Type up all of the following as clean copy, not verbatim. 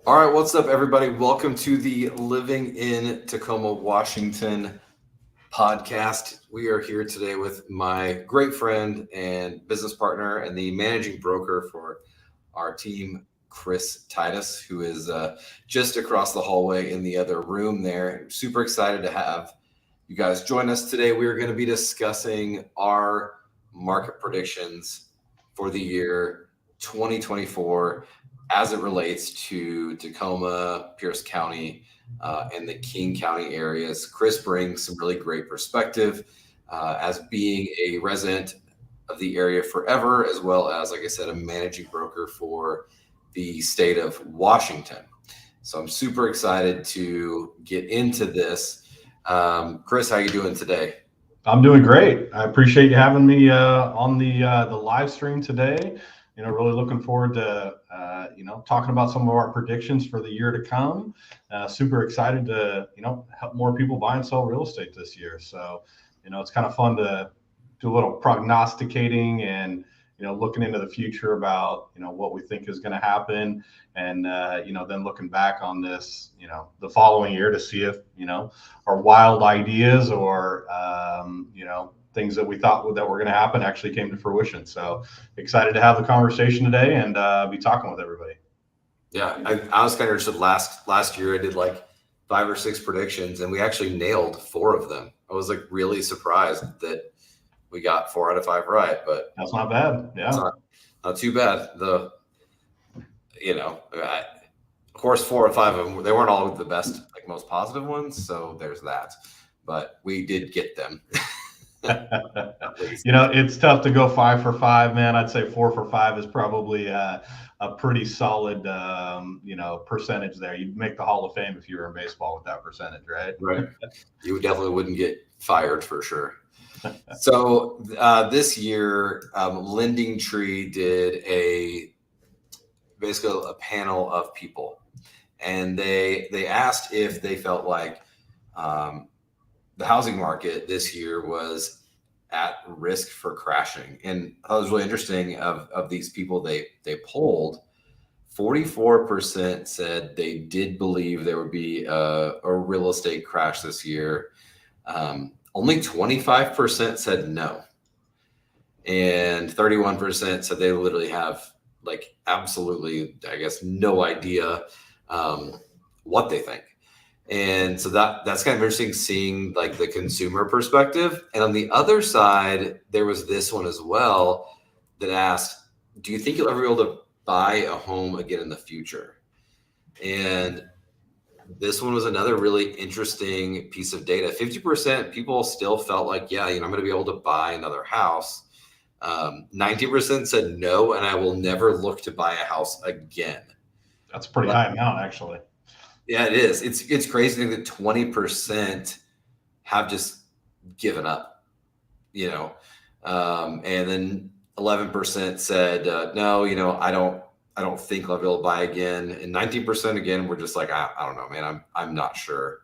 All right, what's up, everybody? Welcome to the Living in Tacoma, Washington podcast. We are here today with my great friend and business partner and the managing broker for our team, Chris Titus, who is just across the hallway in the other room there. Super excited to have you guys join us today. We are going to be discussing our market predictions for the year 2024 as it relates to Tacoma, Pierce County, and the King County areas. Chris brings some really great perspective as being a resident of the area forever, as well as, like I said, a managing broker for the state of Washington. So I'm super excited to get into this. Chris, how you doing today? I'm doing great. I appreciate you having me on the live stream today. Really looking forward to talking about some of our predictions for the year to come. Super excited to help more people buy and sell real estate this year. So it's kind of fun to do a little prognosticating and looking into the future about what we think is going to happen, and then looking back on this the following year to see if our wild ideas or things that we thought that were going to happen actually came to fruition. So excited to have the conversation today and be talking with everybody. Yeah, I was kind of interested. Last year I did like 5 or 6 predictions, and we actually nailed 4 of them. I was like really surprised that we got 4 out of 5 right, but that's not bad. Yeah, not too bad. Of course, 4 or 5 of them, they weren't all the best, like most positive ones. So there's that, but we did get them. It's tough to go 5 for 5, man. I'd say 4 for 5 is probably a pretty solid, percentage there. You'd make the Hall of Fame if you were in baseball with that percentage, right? Right. You definitely wouldn't get fired for sure. So this year, Lending Tree did basically a panel of people, and they asked if they felt like the housing market this year was at risk for crashing. And that was really interesting. Of these people they polled, 44% said they did believe there would be a real estate crash this year. Only 25% said no. And 31% said they literally have like absolutely, I guess, no idea what they think. And so that's kind of interesting seeing like the consumer perspective. And on the other side, there was this one as well that asked, do you think you'll ever be able to buy a home again in the future? And this one was another really interesting piece of data. 50% people still felt like, yeah, I'm going to be able to buy another house. 90% said no, and I will never look to buy a house again. That's a pretty high amount, actually. Yeah, it is. It's crazy that 20% have just given up, and then 11% said no. I don't think I'll be able to buy again. And 19% again, we're just like, I don't know, man. I'm not sure.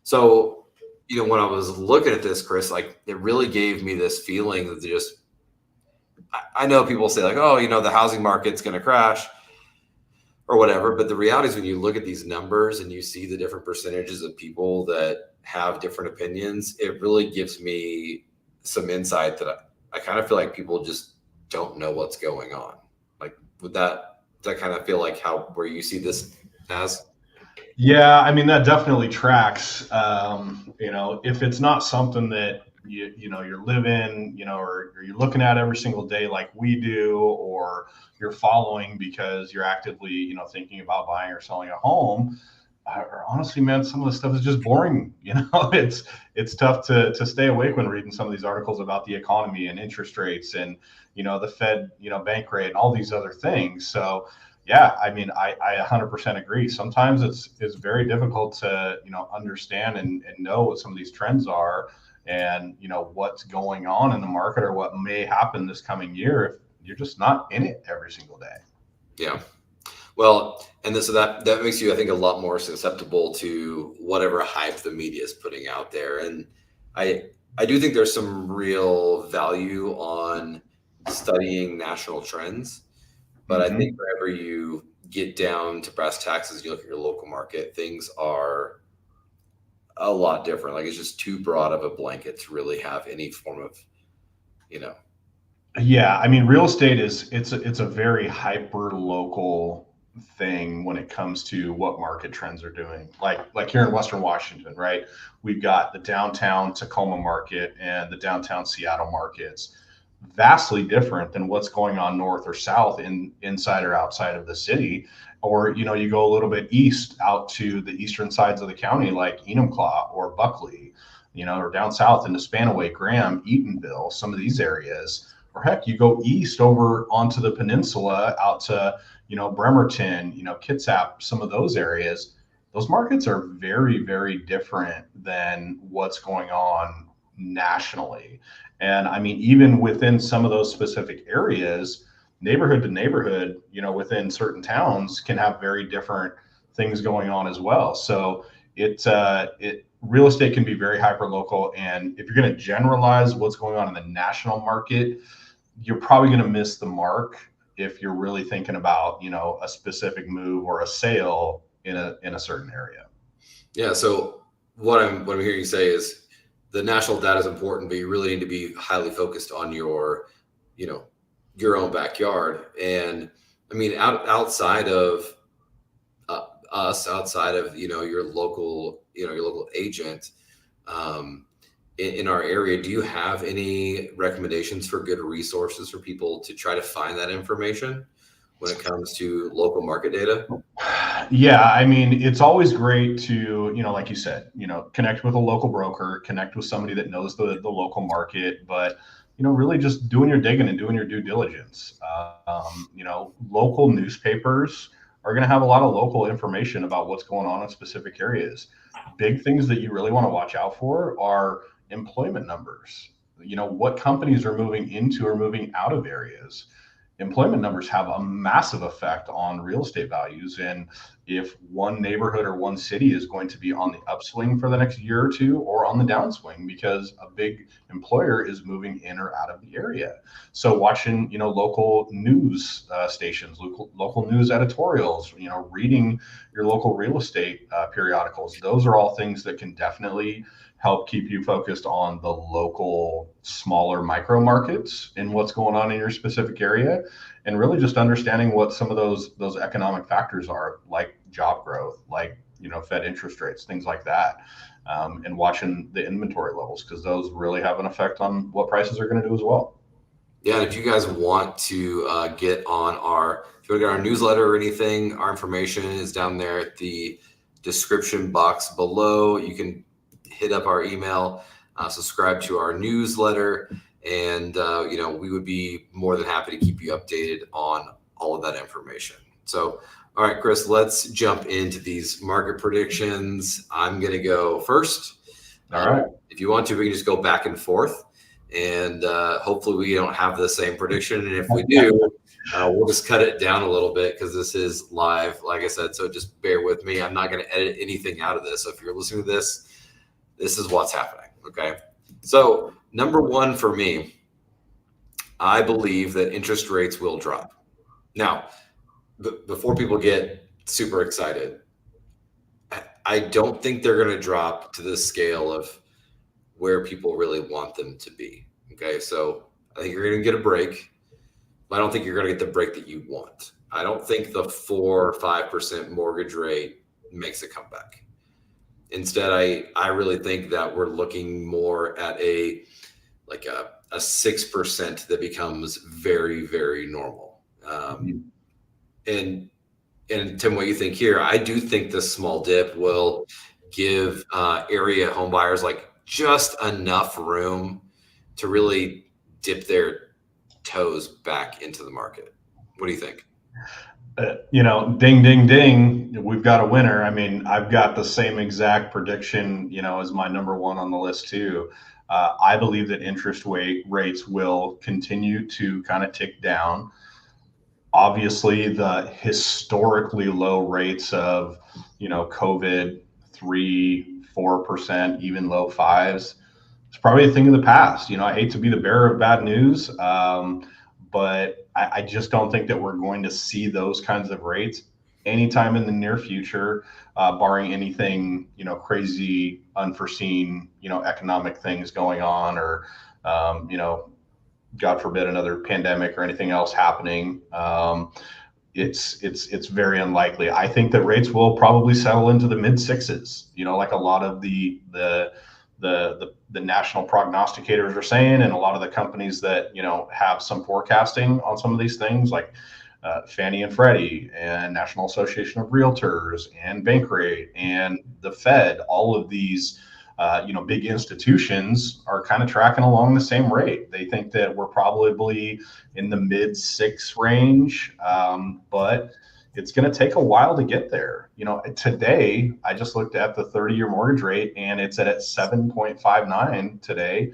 So, when I was looking at this, Chris, like it really gave me this feeling that I know people say like, oh, the housing market's going to crash or whatever. But the reality is when you look at these numbers and you see the different percentages of people that have different opinions, it really gives me some insight that I kind of feel like people just don't know what's going on. Like, does that kind of feel like where you see this as? Yeah, I mean, that definitely tracks. If it's not something that you're living, or you're looking at every single day like we do, or you're following because you're actively, thinking about buying or selling a home, or honestly, man, some of the stuff is just boring. It's tough to stay awake when reading some of these articles about the economy and interest rates and, the Fed, bank rate and all these other things. So, yeah, I mean, I 100% agree. Sometimes it's very difficult to, understand and know what some of these trends are and, what's going on in the market or what may happen this coming year if you're just not in it every single day. Yeah. Well, and so that makes you, I think, a lot more susceptible to whatever hype the media is putting out there. And I do think there's some real value on studying national trends. But I think whenever you get down to brass tacks, as you look at your local market, things are a lot different. Like, it's just too broad of a blanket to really have any form of, you know. Yeah, I mean, real estate it's a very hyper local thing when it comes to what market trends are doing. Like here in Western Washington, right? We've got the downtown Tacoma market and the downtown Seattle markets, vastly different than what's going on north or south inside or outside of the city. Or, you go a little bit east out to the eastern sides of the county, like Enumclaw or Buckley, or down south into Spanaway, Graham, Eatonville, some of these areas. Or heck, you go east over onto the peninsula out to, Bremerton, Kitsap, some of those areas. Those markets are very, very different than what's going on nationally. And I mean, even within some of those specific areas, neighborhood to neighborhood, within certain towns can have very different things going on as well. So real estate can be very hyper local. And if you're going to generalize what's going on in the national market, you're probably going to miss the mark if you're really thinking about, a specific move or a sale in a certain area. Yeah. So what I'm hearing you say is the national data is important, but you really need to be highly focused on your own backyard. And I mean, outside of us, outside of your local agent, in our area, do you have any recommendations for good resources for people to try to find that information when it comes to local market data? Yeah, I mean, it's always great to, like you said, connect with a local broker, connect with somebody that knows the local market, but, really just doing your digging and doing your due diligence. Local newspapers are going to have a lot of local information about what's going on in specific areas. Big things that you really want to watch out for are employment numbers. What companies are moving into or moving out of areas. Employment numbers have a massive effect on real estate values. And if one neighborhood or one city is going to be on the upswing for the next year or two, or on the downswing because a big employer is moving in or out of the area. So watching, local news stations, local news editorials, reading your local real estate periodicals, those are all things that can definitely help keep you focused on the local, smaller micro markets and what's going on in your specific area, and really just understanding what some of those economic factors are, like job growth, like Fed interest rates, things like that, and watching the inventory levels, because those really have an effect on what prices are going to do as well. Yeah, and if you guys want to get on if you want to get our newsletter or anything, our information is down there at the description box below. You can hit up our email, subscribe to our newsletter, and we would be more than happy to keep you updated on all of that information. So, all right, Chris, let's jump into these market predictions. I'm going to go first. All right. If you want to, we can just go back and forth, and hopefully we don't have the same prediction. And if we do, we'll just cut it down a little bit, because this is live, like I said. So just bear with me. I'm not going to edit anything out of this. So if you're listening to this, this is what's happening. Okay. So number one for me, I believe that interest rates will drop. Now, before people get super excited, I don't think they're going to drop to the scale of where people really want them to be. Okay. So I think you're going to get a break, but I don't think you're going to get the break that you want. I don't think the 4 or 5% mortgage rate makes a comeback. Instead, I really think that we're looking more at a 6% that becomes very, very normal. And Tim, what you think here? I do think this small dip will give area home buyers just enough room to really dip their toes back into the market. What do you think? Ding, ding, ding, we've got a winner. I mean, I've got the same exact prediction, as my number one on the list too. I believe that interest rates will continue to kind of tick down. Obviously, the historically low rates of, COVID, 3-4%, even low fives, it's probably a thing of the past. I hate to be the bearer of bad news, but I just don't think that we're going to see those kinds of rates anytime in the near future, barring anything, crazy, unforeseen, economic things going on, or, God forbid, another pandemic or anything else happening. It's very unlikely. I think that rates will probably settle into the mid sixes, like a lot of the national prognosticators are saying, and a lot of the companies that have some forecasting on some of these things, like Fannie and Freddie and National Association of Realtors and Bankrate and the Fed. All of these big institutions are kind of tracking along the same rate. They think that we're probably in the mid six range, but it's going to take a while to get there. Today I just looked at the 30-year mortgage rate, and it's at 7.59 today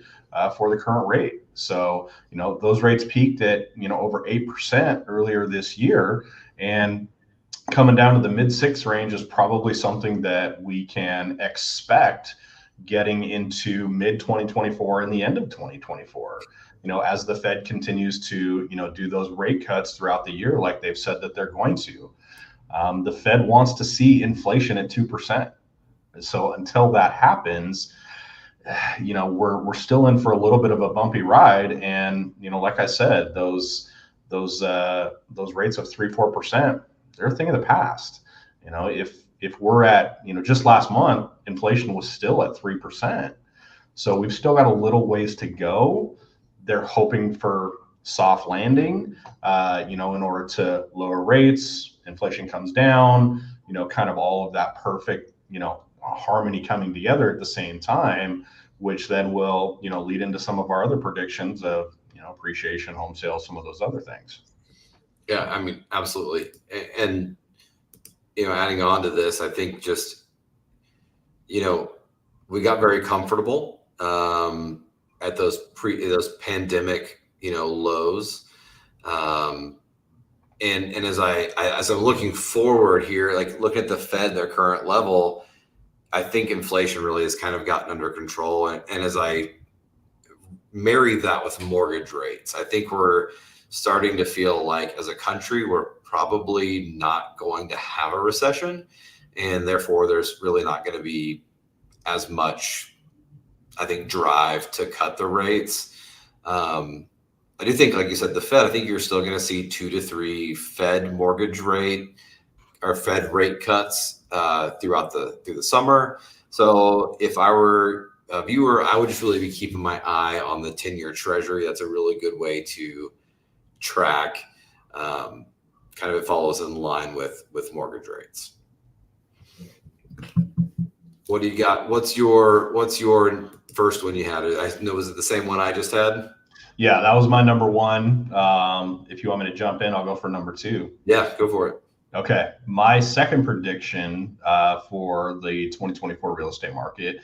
for the current rate. So, those rates peaked at, over 8% earlier this year, and coming down to the mid six range is probably something that we can expect getting into mid 2024 and the end of 2024. As the Fed continues to, do those rate cuts throughout the year, like they've said that they're going to. The Fed wants to see inflation at 2%. So until that happens, we're still in for a little bit of a bumpy ride. And, like I said, those rates of 3-4%, they're a thing of the past. If we're at, just last month, inflation was still at 3%. So we've still got a little ways to go. They're hoping for soft landing, in order to lower rates, inflation comes down, kind of all of that perfect, harmony coming together at the same time, which then will, lead into some of our other predictions of, appreciation, home sales, some of those other things. Yeah, I mean, absolutely. And, adding on to this, I think just, we got very comfortable at those pandemic, lows. And as I'm looking forward here, like look at the Fed, their current level, I think inflation really has kind of gotten under control. And as I marry that with mortgage rates, I think we're starting to feel like as a country, we're probably not going to have a recession. And therefore, there's really not going to be as much, I think, drive to cut the rates. I do think, like you said, the Fed, I think you're still going to see 2 to 3 Fed mortgage rate or Fed rate cuts through the summer. So if I were a viewer, I would just really be keeping my eye on the 10-year Treasury. That's a really good way to track. Kind of it follows in line with mortgage rates. What do you got? What's your first one you had? I know, was it the same one I just had? Yeah, that was my number one. If you want me to jump in, I'll go for number two. Yeah, go for it. Okay. My second prediction for the 2024 real estate market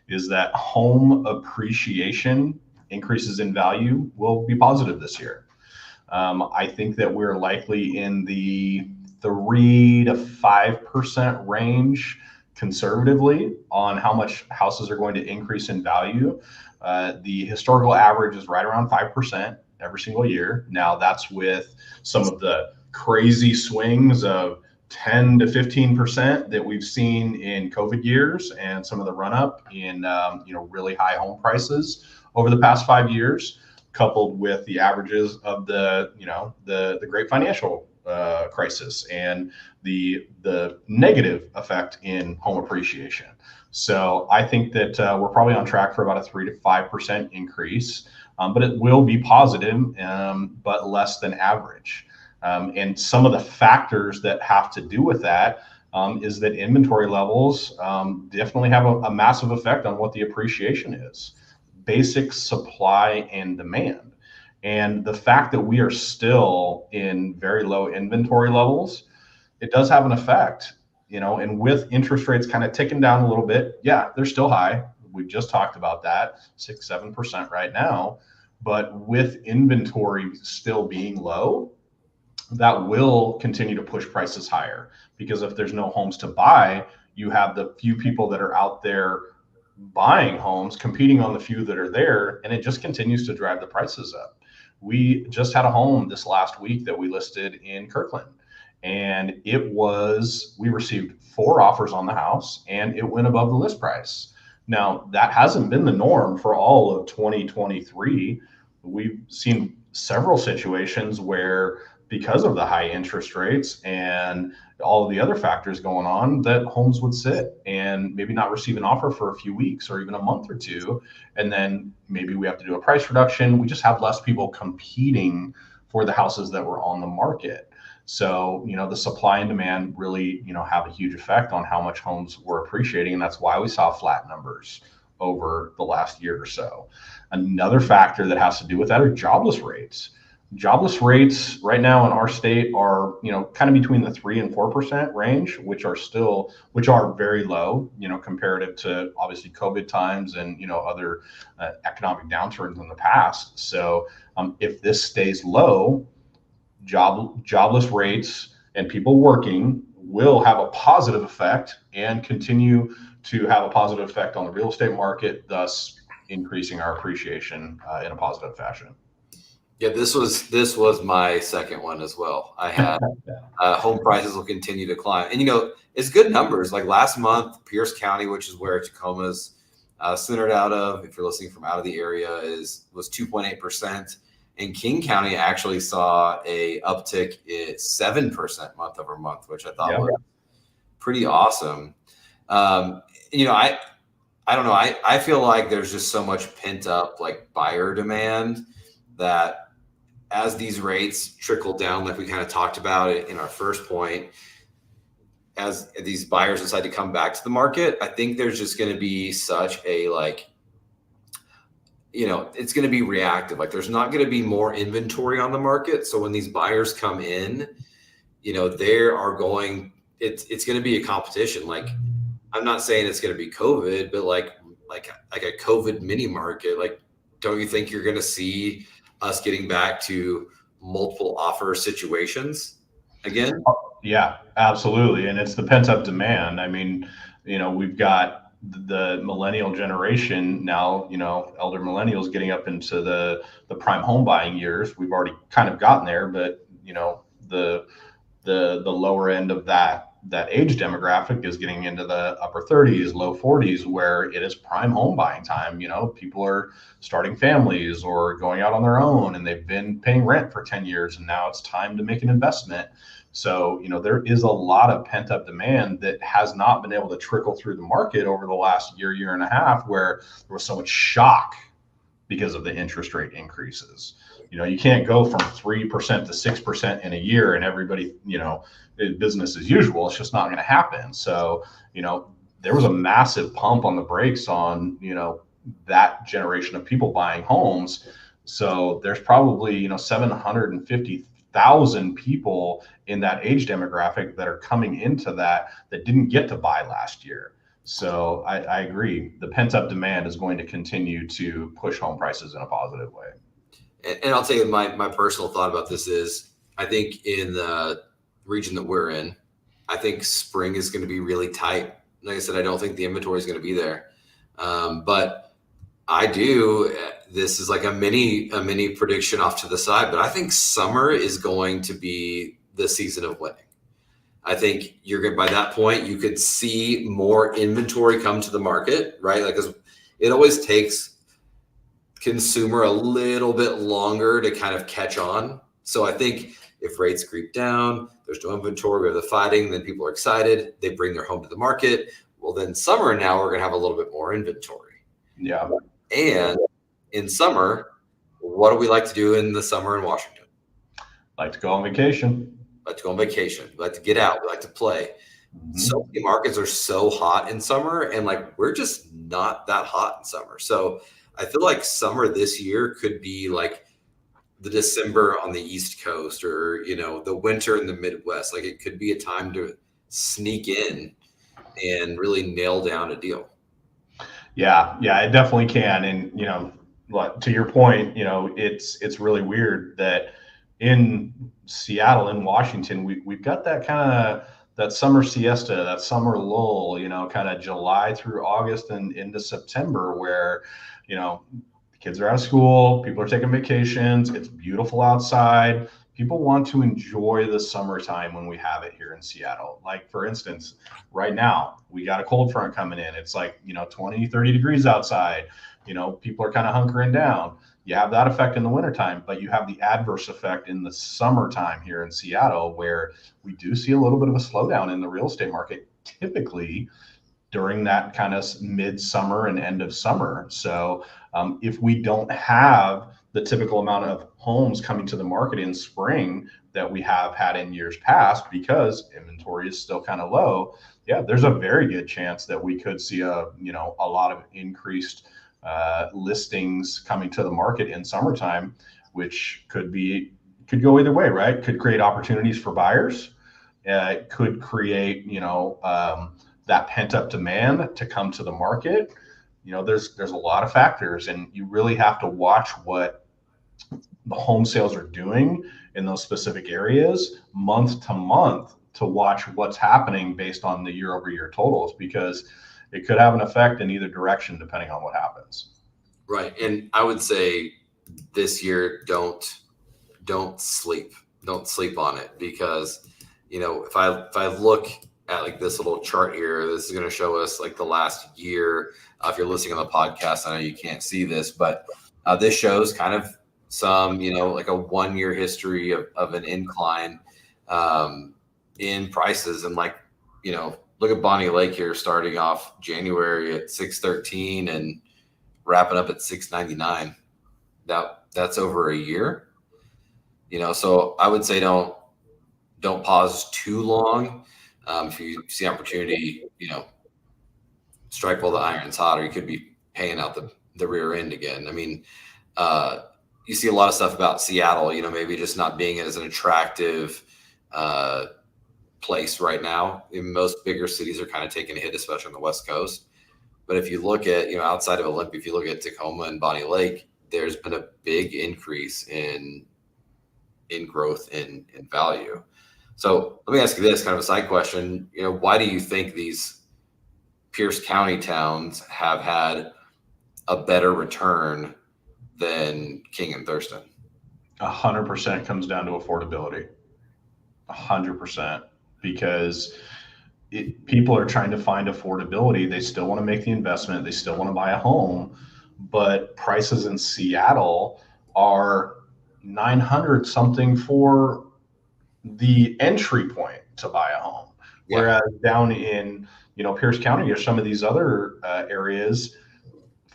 is that home appreciation increases in value will be positive this year. I think that we're likely in the 3 to 5% range conservatively on how much houses are going to increase in value. The historical average is right around 5% every single year. Now that's with some of the crazy swings of 10 to 15% that we've seen in COVID years, and some of the run up in really high home prices over the past 5 years, coupled with the averages of the great financial crisis and the negative effect in home appreciation. So I think that we're probably on track for about a 3 to 5% increase, but it will be positive, but less than average. And some of the factors that have to do with that is that inventory levels definitely have a massive effect on what the appreciation is. Basic supply and demand. And the fact that we are still in very low inventory levels, it does have an effect, and with interest rates kind of ticking down a little bit, yeah, they're still high. We've just talked about that, 6-7% right now. But with inventory still being low, that will continue to push prices higher, because if there's no homes to buy, you have the few people that are out there buying homes competing on the few that are there, and it just continues to drive the prices up. We just had a home this last week that we listed in Kirkland, And we received 4 offers on the house and it went above the list price. Now, that hasn't been the norm for all of 2023. We've seen several situations where, because of the high interest rates and all of the other factors going on, that homes would sit and maybe not receive an offer for a few weeks or even a month or two. And then maybe we have to do a price reduction. We just have less people competing for the houses that were on the market. So, the supply and demand really, have a huge effect on how much homes were appreciating. And that's why we saw flat numbers over the last year or so. Another factor that has to do with that are jobless rates. Jobless rates right now in our state are, kind of between the 3 and 4% range, which are very low, comparative to obviously COVID times and, other economic downturns in the past. So if this stays low, jobless rates and people working will have a positive effect and continue to have a positive effect on the real estate market, thus increasing our appreciation in a positive fashion. Yeah, this was my second one as well. I had home prices will continue to climb, and it's good numbers. Like last month, Pierce County, which is where Tacoma's centered out of, if you're listening from out of the area, was 2.8%, and King County actually saw a uptick at 7% month over month, which I thought was pretty awesome. I don't know. I feel like there's just so much pent up like buyer demand that as these rates trickle down, like we kind of talked about it in our first point, as these buyers decide to come back to the market, I think there's just going to be such a it's going to be reactive. Like there's not going to be more inventory on the market. So when these buyers come in, it's going to be a competition. Like I'm not saying it's going to be COVID, but like a COVID mini market. Like, don't you think you're going to see us getting back to multiple offer situations again? Yeah, absolutely. And it's the pent up demand. I mean, we've got the millennial generation now, elder millennials getting up into the prime home buying years. We've already kind of gotten there, but the lower end of that age demographic is getting into the upper 30s, low 40s, where it is prime home buying time. People are starting families or going out on their own, and they've been paying rent for 10 years, and now it's time to make an investment. So, there is a lot of pent up demand that has not been able to trickle through the market over the last year and a half, where there was so much shock because of the interest rate increases. You can't go from 3% to 6% in a year and everybody, business as usual. It's just not going to happen. So, there was a massive pump on the brakes on, that generation of people buying homes. So there's probably, 750,000 people in that age demographic that are coming into that didn't get to buy last year. So I agree. The pent up demand is going to continue to push home prices in a positive way. And I'll tell you my personal thought about this is, I think in the region that we're in, I think spring is going to be really tight. Like I said, I don't think the inventory is going to be there. But I do. This is like a mini prediction off to the side, but I think summer is going to be the season of winning. I think by that point, you could see more inventory come to the market, right? Like, 'cause it always takes consumer a little bit longer to kind of catch on. So I think if rates creep down, there's no inventory, we have the fighting, then people are excited, they bring their home to the market. Well, then summer now we're going to have a little bit more inventory. Yeah. And in summer, what do we like to do in the summer in Washington? Like to go on vacation. Like to go on vacation. We like to get out. We like to play. Mm-hmm. So many markets are so hot in summer, and like we're just not that hot in summer. So I feel like summer this year could be like the December on the East Coast, or the winter in the Midwest. Like it could be a time to sneak in and really nail down a deal. Yeah, it definitely can. And to your point, it's really weird that in Seattle, in Washington, we've got that kind of that summer siesta, that summer lull, kind of July through August and into September, where the kids are out of school, people are taking vacations, it's beautiful outside, People want to enjoy the summertime when we have it here in Seattle. Like, for instance, right now, we got a cold front coming in. It's like, 20, 30 degrees outside. People are kind of hunkering down. You have that effect in the wintertime, but you have the adverse effect in the summertime here in Seattle, where we do see a little bit of a slowdown in the real estate market, typically during that kind of midsummer and end of summer. So if we don't have the typical amount of homes coming to the market in spring that we have had in years past, because inventory is still kind of low, yeah, there's a very good chance that we could see a lot of increased listings coming to the market in summertime, which could go either way, right? Could create opportunities for buyers. It could create, that pent up demand to come to the market. There's a lot of factors, and you really have to watch what the home sales are doing in those specific areas month to month to watch what's happening based on the year over year totals, because it could have an effect in either direction depending on what happens. Right. And I would say this year, don't sleep on it, because, if I look at like this little chart here, this is going to show us like the last year. If you're listening on the podcast, I know you can't see this, but this shows kind of some, like a 1 year history of an incline in prices. And like, look at Bonnie Lake here, starting off January at 613 and wrapping up at 699. That's over a year, so I would say don't pause too long. If you see opportunity, strike while the iron's hot, or you could be paying out the rear end again. I mean, you see a lot of stuff about Seattle, maybe just not being as an attractive place right now. Most bigger cities are kind of taking a hit, especially on the West Coast. But if you look at, outside of Olympia, if you look at Tacoma and Bonnie Lake, there's been a big increase in growth in value. So let me ask you this kind of a side question. Why do you think these Pierce County towns have had a better return than King and Thurston? 100% comes down to affordability. 100%, because people are trying to find affordability. They still want to make the investment. They still want to buy a home, but prices in Seattle are 900 something for the entry point to buy a home. Yeah. Whereas down in, Pierce County or some of these other areas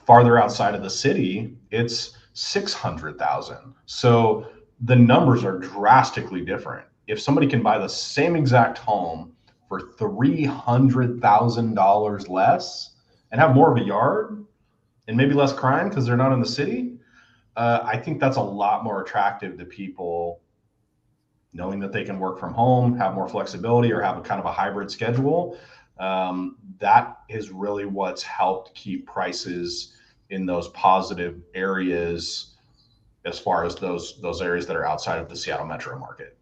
farther outside of the city, it's 600,000. So the numbers are drastically different. If somebody can buy the same exact home for $300,000 less and have more of a yard and maybe less crime because they're not in the city, I think that's a lot more attractive to people, knowing that they can work from home, have more flexibility, or have a kind of a hybrid schedule. That is really what's helped keep prices in those positive areas, as far as those areas that are outside of the Seattle metro market.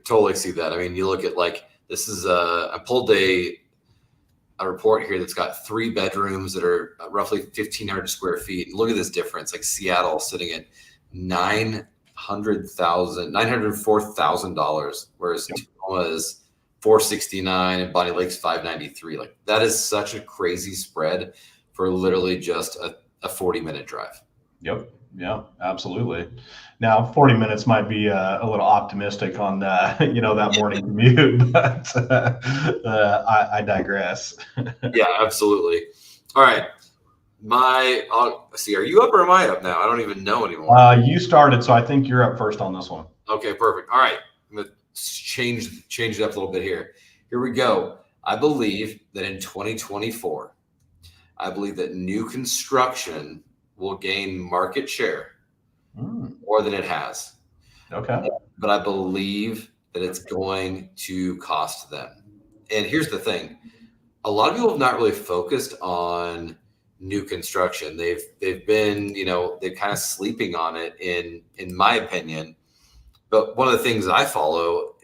Totally see that. I mean, you look at like, this is I pulled a report here that's got 3 bedrooms that are roughly 1,500 square feet. And look at this difference, like Seattle sitting at $904,000, whereas Tacoma is $469 and Bonnie Lake's $593. Like, that is such a crazy spread for literally just a 40-minute drive. Yep. Yeah, absolutely. Now, 40 minutes might be a little optimistic on that morning commute, but I digress. Yeah, absolutely. All right. I'll see. Are you up or am I up now? I don't even know anymore. You started, so I think you're up first on this one. Okay, perfect. All right. I'm going to change it up a little bit here. Here we go. I believe that in 2024, that new construction will gain market share more than it has. Okay. But I believe that it's going to cost them. And here's the thing. A lot of people have not really focused on new construction. They've been, they're kind of sleeping on it in my opinion. But one of the things I follow,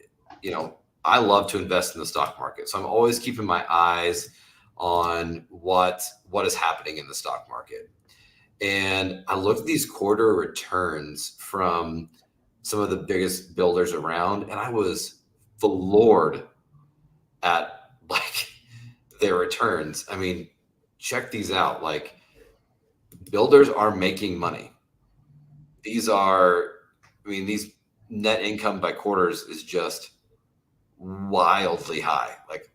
I love to invest in the stock market. So I'm always keeping my eyes on what is happening in the stock market. And I look at these quarter returns from some of the biggest builders around, and I was floored at like their returns. I mean, check these out. Like, builders are making money. These net income by quarters is just wildly high. Like,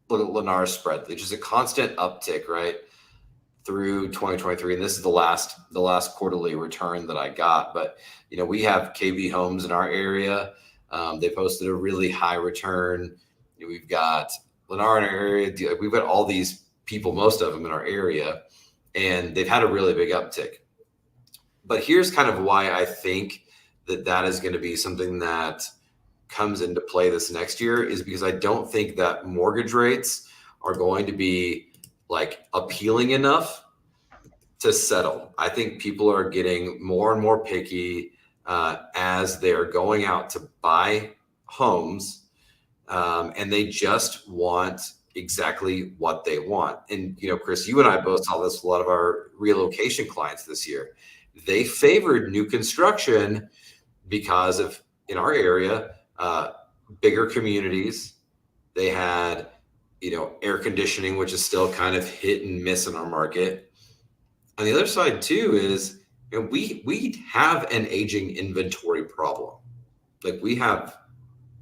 look at Lennar's spread. It's just a constant uptick, right, through 2023. And this is the last quarterly return that I got. But, we have KV Homes in our area. They posted a really high return. We've got Lennar in our area. We've got all these people, most of them in our area, and they've had a really big uptick. But here's kind of why I think that is going to be something that comes into play this next year, is because I don't think that mortgage rates are going to be like appealing enough to settle. I think people are getting more and more picky as they're going out to buy homes, and they just want exactly what they want. And, Chris, you and I both saw this with a lot of our relocation clients this year. They favored new construction because of, in our area, bigger communities. They had, air conditioning, which is still kind of hit and miss in our market. On the other side too is, we have an aging inventory problem. Like, we have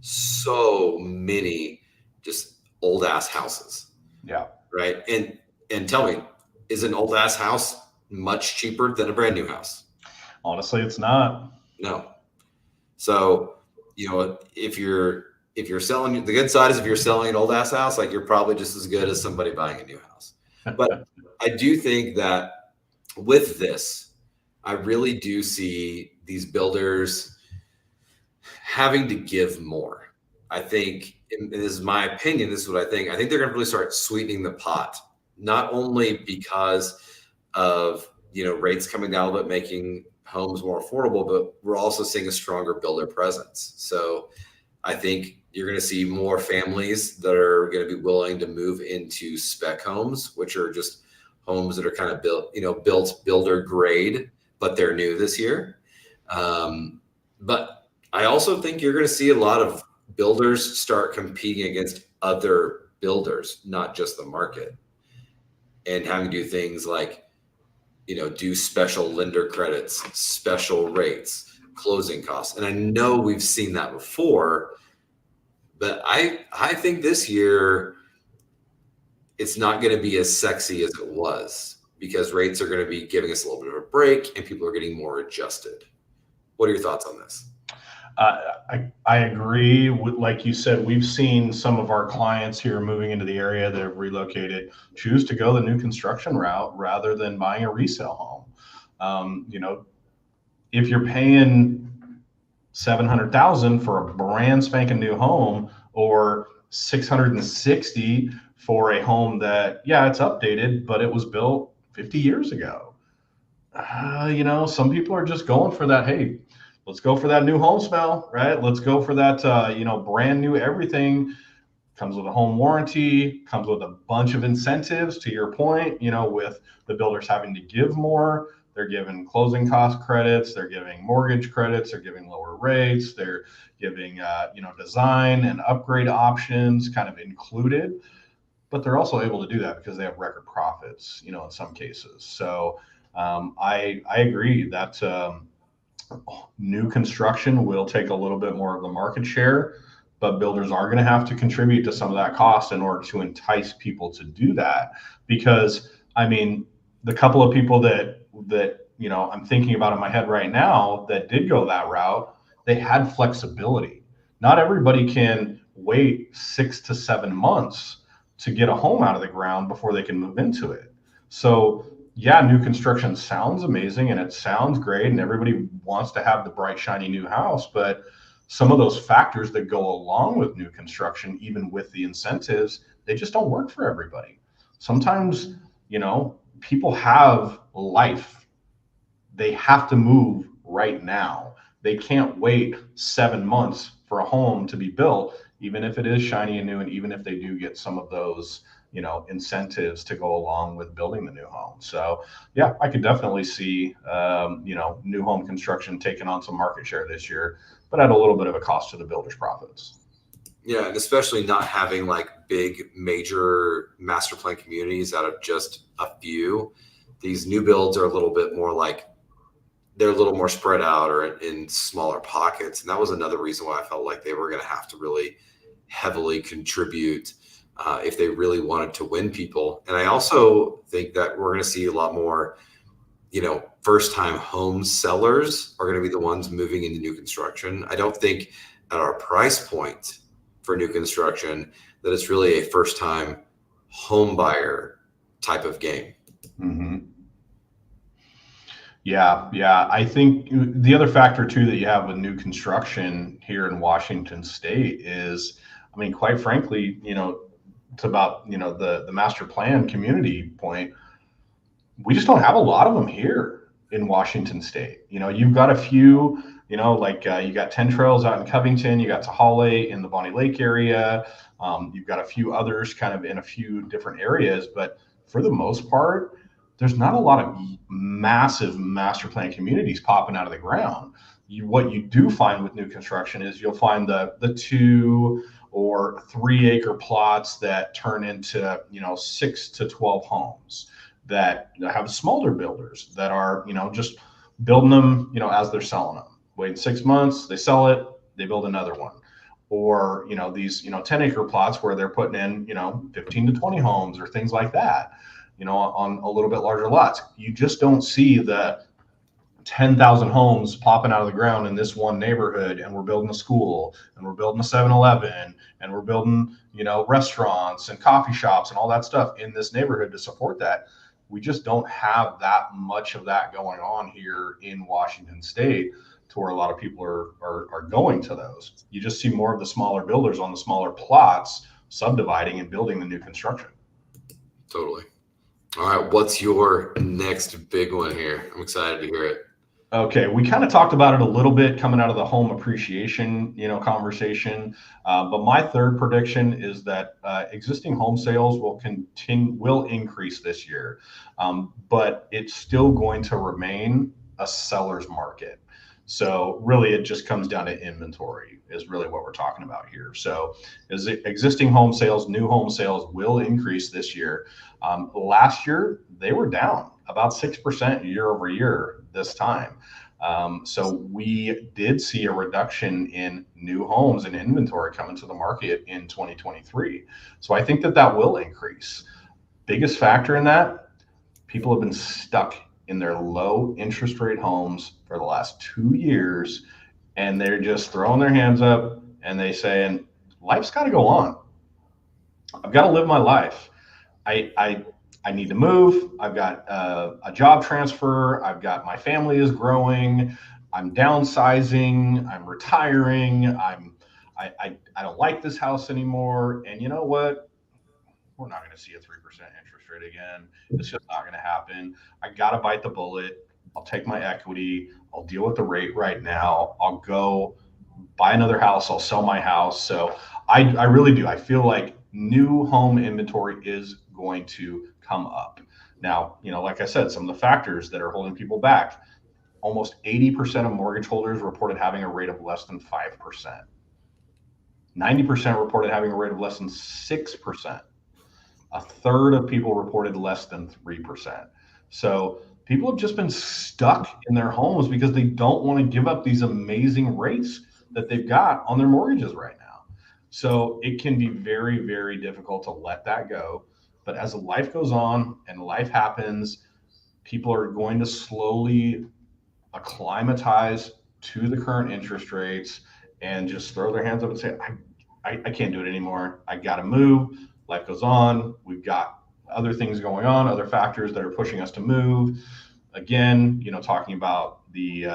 so many just old ass houses. Yeah. Right. And tell me, is an old ass house much cheaper than a brand new house? Honestly, it's not. No. So, if you're selling, the good side is if you're selling an old ass house, like, you're probably just as good as somebody buying a new house. But I do think that with this, I really do see these builders having to give more. I think, and this is my opinion, this is what I think. I think they're going to really start sweetening the pot, not only because of, rates coming down a little bit, making homes more affordable, but we're also seeing a stronger builder presence. So I think you're going to see more families that are going to be willing to move into spec homes, which are just homes that are kind of built builder grade, but they're new this year. But I also think you're going to see a lot of builders start competing against other builders, not just the market, and having to do things like, do special lender credits, special rates, closing costs. And I know we've seen that before, but I think this year it's not going to be as sexy as it was, because rates are going to be giving us a little bit of a break and people are getting more adjusted. What are your thoughts on this? I agree with, like you said, we've seen some of our clients here moving into the area that have relocated choose to go the new construction route rather than buying a resale home. If you're paying $700,000 for a brand spanking new home, or $660 for a home that, it's updated, but it was built 50 years ago. Some people are just going for that. Hey, let's go for that new home smell, right? Let's go for that, brand new everything. Comes with a home warranty, comes with a bunch of incentives, to your point, with the builders having to give more. They're giving closing cost credits, they're giving mortgage credits, they're giving lower rates, they're giving, design and upgrade options kind of included. But they're also able to do that because they have record profits, in some cases. So I agree that new construction will take a little bit more of the market share, but builders are going to have to contribute to some of that cost in order to entice people to do that. Because, the couple of people that I'm thinking about in my head right now that did go that route, they had flexibility. Not everybody can wait 6 to 7 months to get a home out of the ground before they can move into it. So new construction sounds amazing and it sounds great and everybody wants to have the bright, shiny new house, but some of those factors that go along with new construction, even with the incentives, they just don't work for everybody. Sometimes, people have life. They have to move right now. They can't wait 7 months for a home to be built. even if it is shiny and new, and even if they do get some of those, incentives to go along with building the new home. So yeah, I could definitely see, new home construction taking on some market share this year, but at a little bit of a cost to the builder's profits. Yeah, and especially not having like big major master plan communities out of just a few. These new builds are a little bit more like they're a little more spread out or in smaller pockets. And that was another reason why I felt like they were going to have to really heavily contribute if they really wanted to win people. And I also think that we're going to see a lot more, first time home sellers are going to be the ones moving into new construction. I don't think at our price point for new construction that it's really a first time home buyer type of game. Mm-hmm. Yeah. I think the other factor too that you have with new construction here in Washington State is, I mean, quite frankly, it's about, the master plan community point. We just don't have a lot of them here in Washington State. You've got a few, like you got 10 Trails out in Covington, you got Tahale in the Bonnie Lake area. You've got a few others kind of in a few different areas, but for the most part, there's not a lot of massive master plan communities popping out of the ground. What you do find with new construction is you'll find the 2 or 3 acre plots that turn into 6 to 12 homes that have smaller builders that are just building them as they're selling them. Wait 6 months, they sell it, they build another one. Or these 10 acre plots where they're putting in 15 to 20 homes or things like that. On a little bit larger lots. You just don't see the 10,000 homes popping out of the ground in this one neighborhood, and we're building a school, and we're building a 7-Eleven, and we're building, restaurants and coffee shops and all that stuff in this neighborhood to support that. We just don't have that much of that going on here in Washington State to where a lot of people are going to those. You just see more of the smaller builders on the smaller plots subdividing and building the new construction. Totally. All right, what's your next big one here? I'm excited to hear it. Okay, we kind of talked about it a little bit coming out of the home appreciation, conversation. But my third prediction is that existing home sales will increase this year, but it's still going to remain a seller's market. So really, it just comes down to inventory is really what we're talking about here. So existing home sales, new home sales will increase this year. Last year, they were down about 6% year over year this time. So we did see a reduction in new homes and inventory coming to the market in 2023. So I think that will increase. Biggest factor in that, people have been stuck in their low interest rate homes for the last 2 years, and they're just throwing their hands up and they saying, life's got to go on. I've got to live my life. I need to move. I've got a job transfer. I've got my family is growing. I'm downsizing. I'm retiring. I don't like this house anymore. And you know what? We're not going to see a 3% interest rate again. It's just not going to happen. I got to bite the bullet. I'll take my equity. I'll deal with the rate right now. I'll go buy another house. I'll sell my house. So I really do. I feel like new home inventory is going to come up. Now, like I said, some of the factors that are holding people back, almost 80% of mortgage holders reported having a rate of less than 5%. 90% reported having a rate of less than 6%. A third of people reported less than 3%. So people have just been stuck in their homes because they don't want to give up these amazing rates that they've got on their mortgages right now. So it can be very, very difficult to let that go. But as life goes on and life happens, people are going to slowly acclimatize to the current interest rates and just throw their hands up and say, I can't do it anymore. I got to move. Life goes on. We've got other things going on, other factors that are pushing us to move. Again, talking about the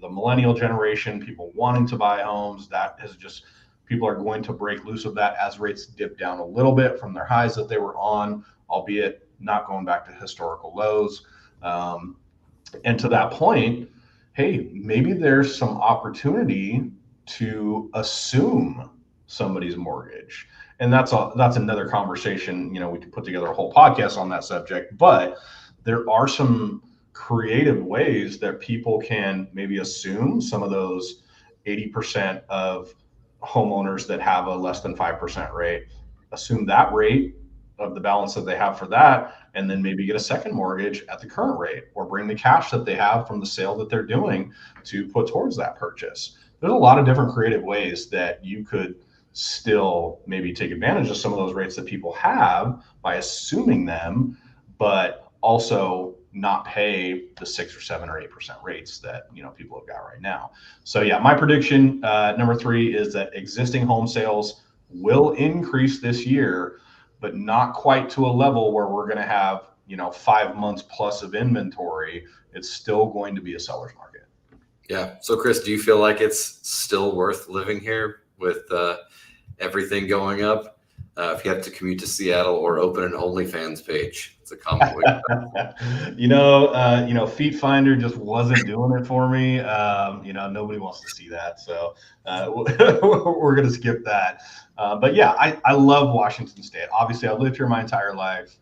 millennial generation, people wanting to buy homes, that has just, people are going to break loose of that as rates dip down a little bit from their highs that they were on, albeit not going back to historical lows. And to that point, hey, maybe there's some opportunity to assume somebody's mortgage. And that's another conversation. We could put together a whole podcast on that subject, but there are some creative ways that people can maybe assume some of those 80% of homeowners that have a less than 5% rate, assume that rate of the balance that they have for that, and then maybe get a second mortgage at the current rate, or bring the cash that they have from the sale that they're doing to put towards that purchase. There's a lot of different creative ways that you could still maybe take advantage of some of those rates that people have by assuming them, but also not pay the 6 or 7 or 8% rates that people have got right now. So yeah, my prediction, number 3, is that existing home sales will increase this year, but not quite to a level where we're going to have 5 months plus of inventory. It's still going to be a seller's market. Yeah. So Chris, do you feel like it's still worth living here with everything going up? If you have to commute to Seattle or open an OnlyFans page, it's a common way. Feet Finder just wasn't doing it for me. Nobody wants to see that, so we're going to skip that. But yeah, I love Washington State. Obviously, I've lived here my entire life.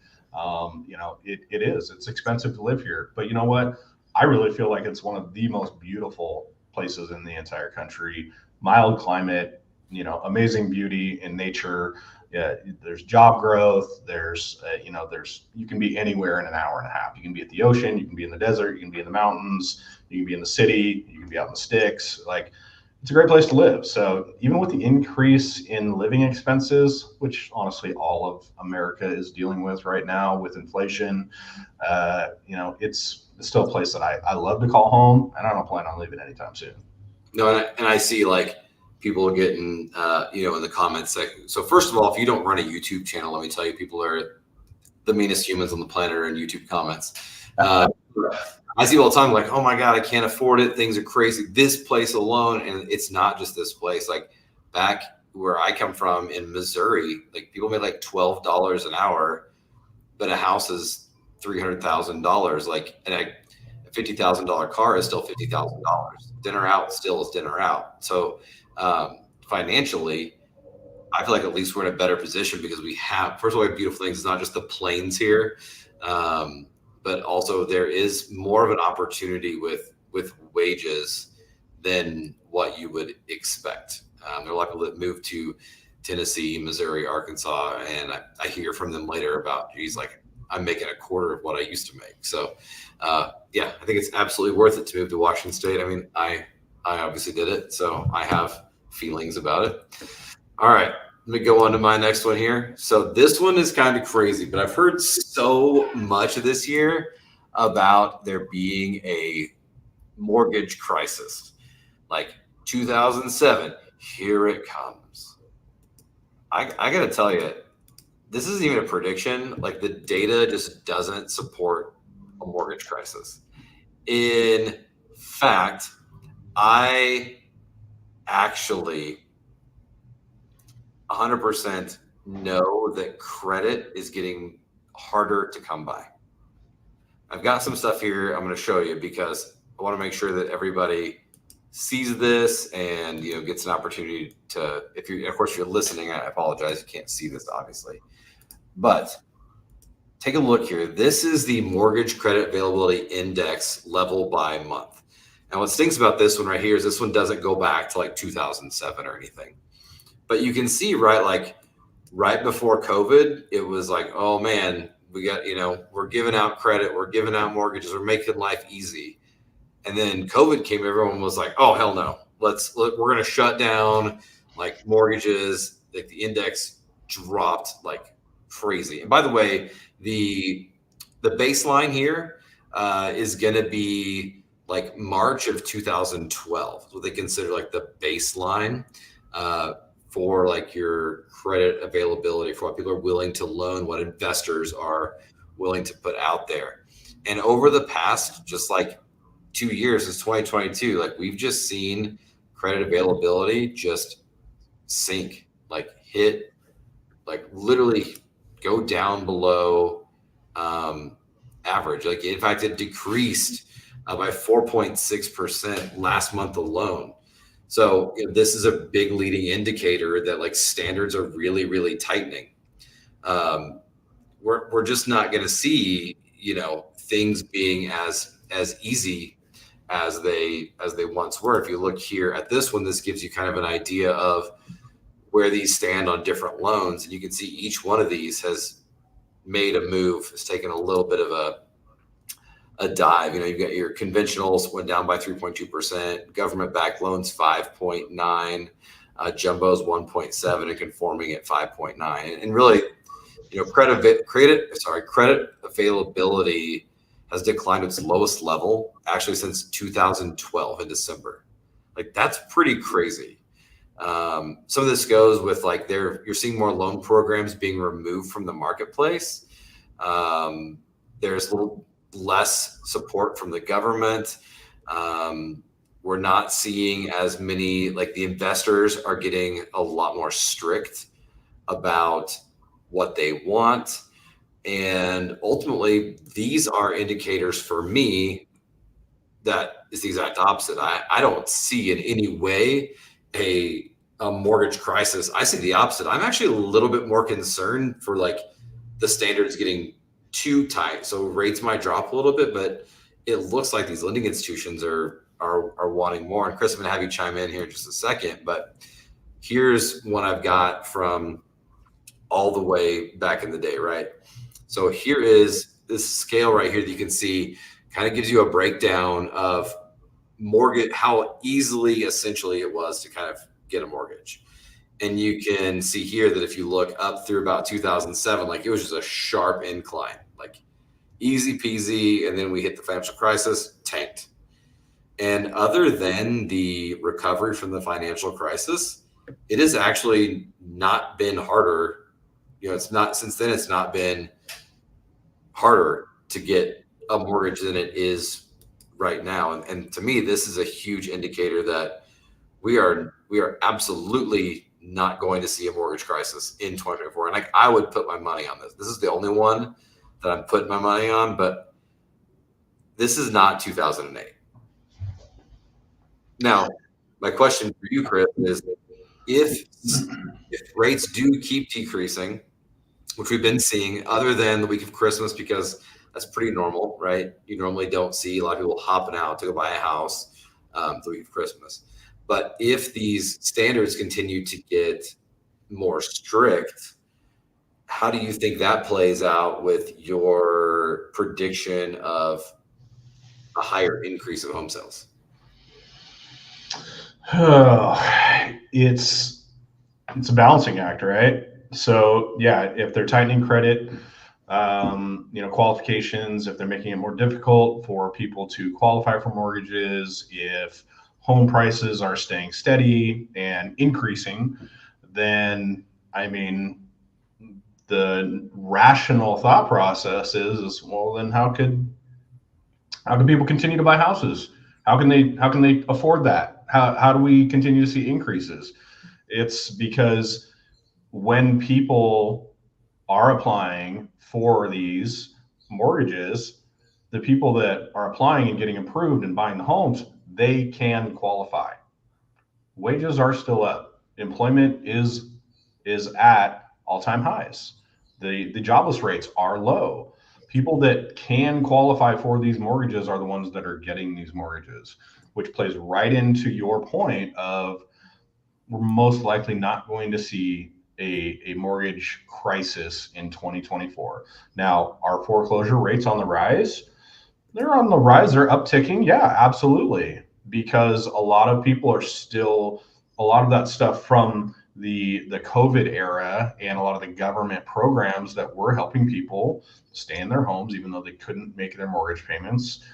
It's expensive to live here, but you know what? I really feel like it's one of the most beautiful places in the entire country. Mild climate, amazing beauty in nature. Yeah, there's job growth. There's you can be anywhere in an hour and a half. You can be at the ocean. You can be in the desert. You can be in the mountains. You can be in the city. You can be out in the sticks. Like, it's a great place to live. So even with the increase in living expenses, which honestly all of America is dealing with right now with inflation, it's still a place that I love to call home, and I don't plan on leaving anytime soon. No, and I see like people are getting, in the comments section. So first of all, if you don't run a YouTube channel, let me tell you, people are the meanest humans on the planet are in YouTube comments. I see all the time, like, oh my God, I can't afford it. Things are crazy. This place alone, and it's not just this place. Like back where I come from in Missouri, like people made like $12 an hour, but a house is $300,000. Like, and a $50,000 car is still $50,000. Dinner out still is dinner out. So financially, I feel like at least we're in a better position because we have, first of all, we have beautiful things. It's not just the plains here, but also there is more of an opportunity with wages than what you would expect. There are a lot of people that move to Tennessee, Missouri, Arkansas, and I hear from them later about, geez, like I'm making a quarter of what I used to make. So yeah, I think it's absolutely worth it to move to Washington State. I mean, I obviously did it, so I have feelings about it. All right, let me go on to my next one here. So this one is kind of crazy, but I've heard so much this year about there being a mortgage crisis. Like 2007, here it comes. I got to tell you, this isn't even a prediction. Like the data just doesn't support a mortgage crisis. In fact, I actually 100% know that credit is getting harder to come by. I've got some stuff here I'm going to show you because I want to make sure that everybody sees this and gets an opportunity to, of course you're listening, I apologize, you can't see this obviously, but take a look here. This is the mortgage credit availability index level by month. And what stinks about this one right here is this one doesn't go back to like 2007 or anything. But you can see, right before COVID, it was like, oh man, we got, we're giving out credit, we're giving out mortgages, we're making life easy. And then COVID came, everyone was like, oh, hell no. We're going to shut down like mortgages. Like the index dropped like crazy. And by the way, the baseline here is going to be like March of 2012, what they consider like the baseline for like your credit availability, for what people are willing to loan, what investors are willing to put out there. And over the past just like 2 years, since 2022, like we've just seen credit availability just sink, like hit, like literally go down below average. Like in fact, it decreased by 4.6% last month alone. So this is a big leading indicator that like standards are really, really tightening. Um, we're just not going to see, things being as easy as they once were. If you look here at this one, this gives you kind of an idea of where these stand on different loans, and you can see each one of these has made a move, has taken a little bit of a dive. You've got your conventionals went down by 3.2%, government-backed loans 5.9, jumbos 1.7, and conforming at 5.9. And really, credit availability has declined to its lowest level actually since 2012 in December. Like that's pretty crazy. Some of this goes with like you're seeing more loan programs being removed from the marketplace. There's a little less support from the government. We're not seeing as many, like the investors are getting a lot more strict about what they want. And ultimately, these are indicators for me that is the exact opposite. I don't see in any way a mortgage crisis. I see the opposite. I'm actually a little bit more concerned for like the standards getting too tight. So rates might drop a little bit, but it looks like these lending institutions are wanting more. And Chris, I'm gonna have you chime in here in just a second, but here's one I've got from all the way back in the day, right? So here is this scale right here that you can see kind of gives you a breakdown of mortgage, how easily essentially it was to kind of get a mortgage. And you can see here that if you look up through about 2007, like it was just a sharp incline, like easy peasy. And then we hit the financial crisis, tanked. And other than the recovery from the financial crisis, it has actually not been harder. It's not, since then, it's not been harder to get a mortgage than it is right now. And to me, this is a huge indicator that we are absolutely not going to see a mortgage crisis in 2024. And I would put my money on this. This is the only one that I'm putting my money on, but this is not 2008. Now, my question for you, Chris, is if rates do keep decreasing, which we've been seeing other than the week of Christmas, because that's pretty normal, right? You normally don't see a lot of people hopping out to go buy a house the week of Christmas. But if these standards continue to get more strict, how do you think that plays out with your prediction of a higher increase of home sales? It's a balancing act, right? So yeah, if they're tightening credit, qualifications, if they're making it more difficult for people to qualify for mortgages, if home prices are staying steady and increasing, then I mean, the rational thought process is well, then how can people continue to buy houses? How can they afford that? How do we continue to see increases? It's because when people are applying for these mortgages, the people that are applying and getting approved and buying the homes, they can qualify. Wages are still up. Employment is at all-time highs. The jobless rates are low. People that can qualify for these mortgages are the ones that are getting these mortgages, which plays right into your point of we're most likely not going to see a mortgage crisis in 2024. Now, are foreclosure rates on the rise? They're on the rise. They're upticking. Yeah, absolutely. Because a lot of people are still, a lot of that stuff from the COVID era and a lot of the government programs that were helping people stay in their homes, even though they couldn't make their mortgage payments,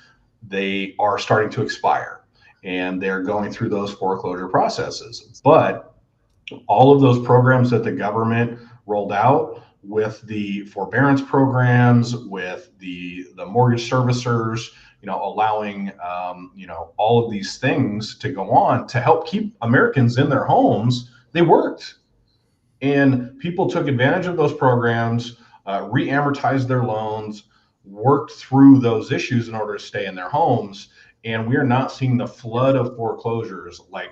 they are starting to expire and they're going through those foreclosure processes. But all of those programs that the government rolled out with the forbearance programs, with the mortgage servicers, allowing, all of these things to go on to help keep Americans in their homes, they worked. And people took advantage of those programs, re-amortized their loans, worked through those issues in order to stay in their homes. and we are not seeing the flood of foreclosures like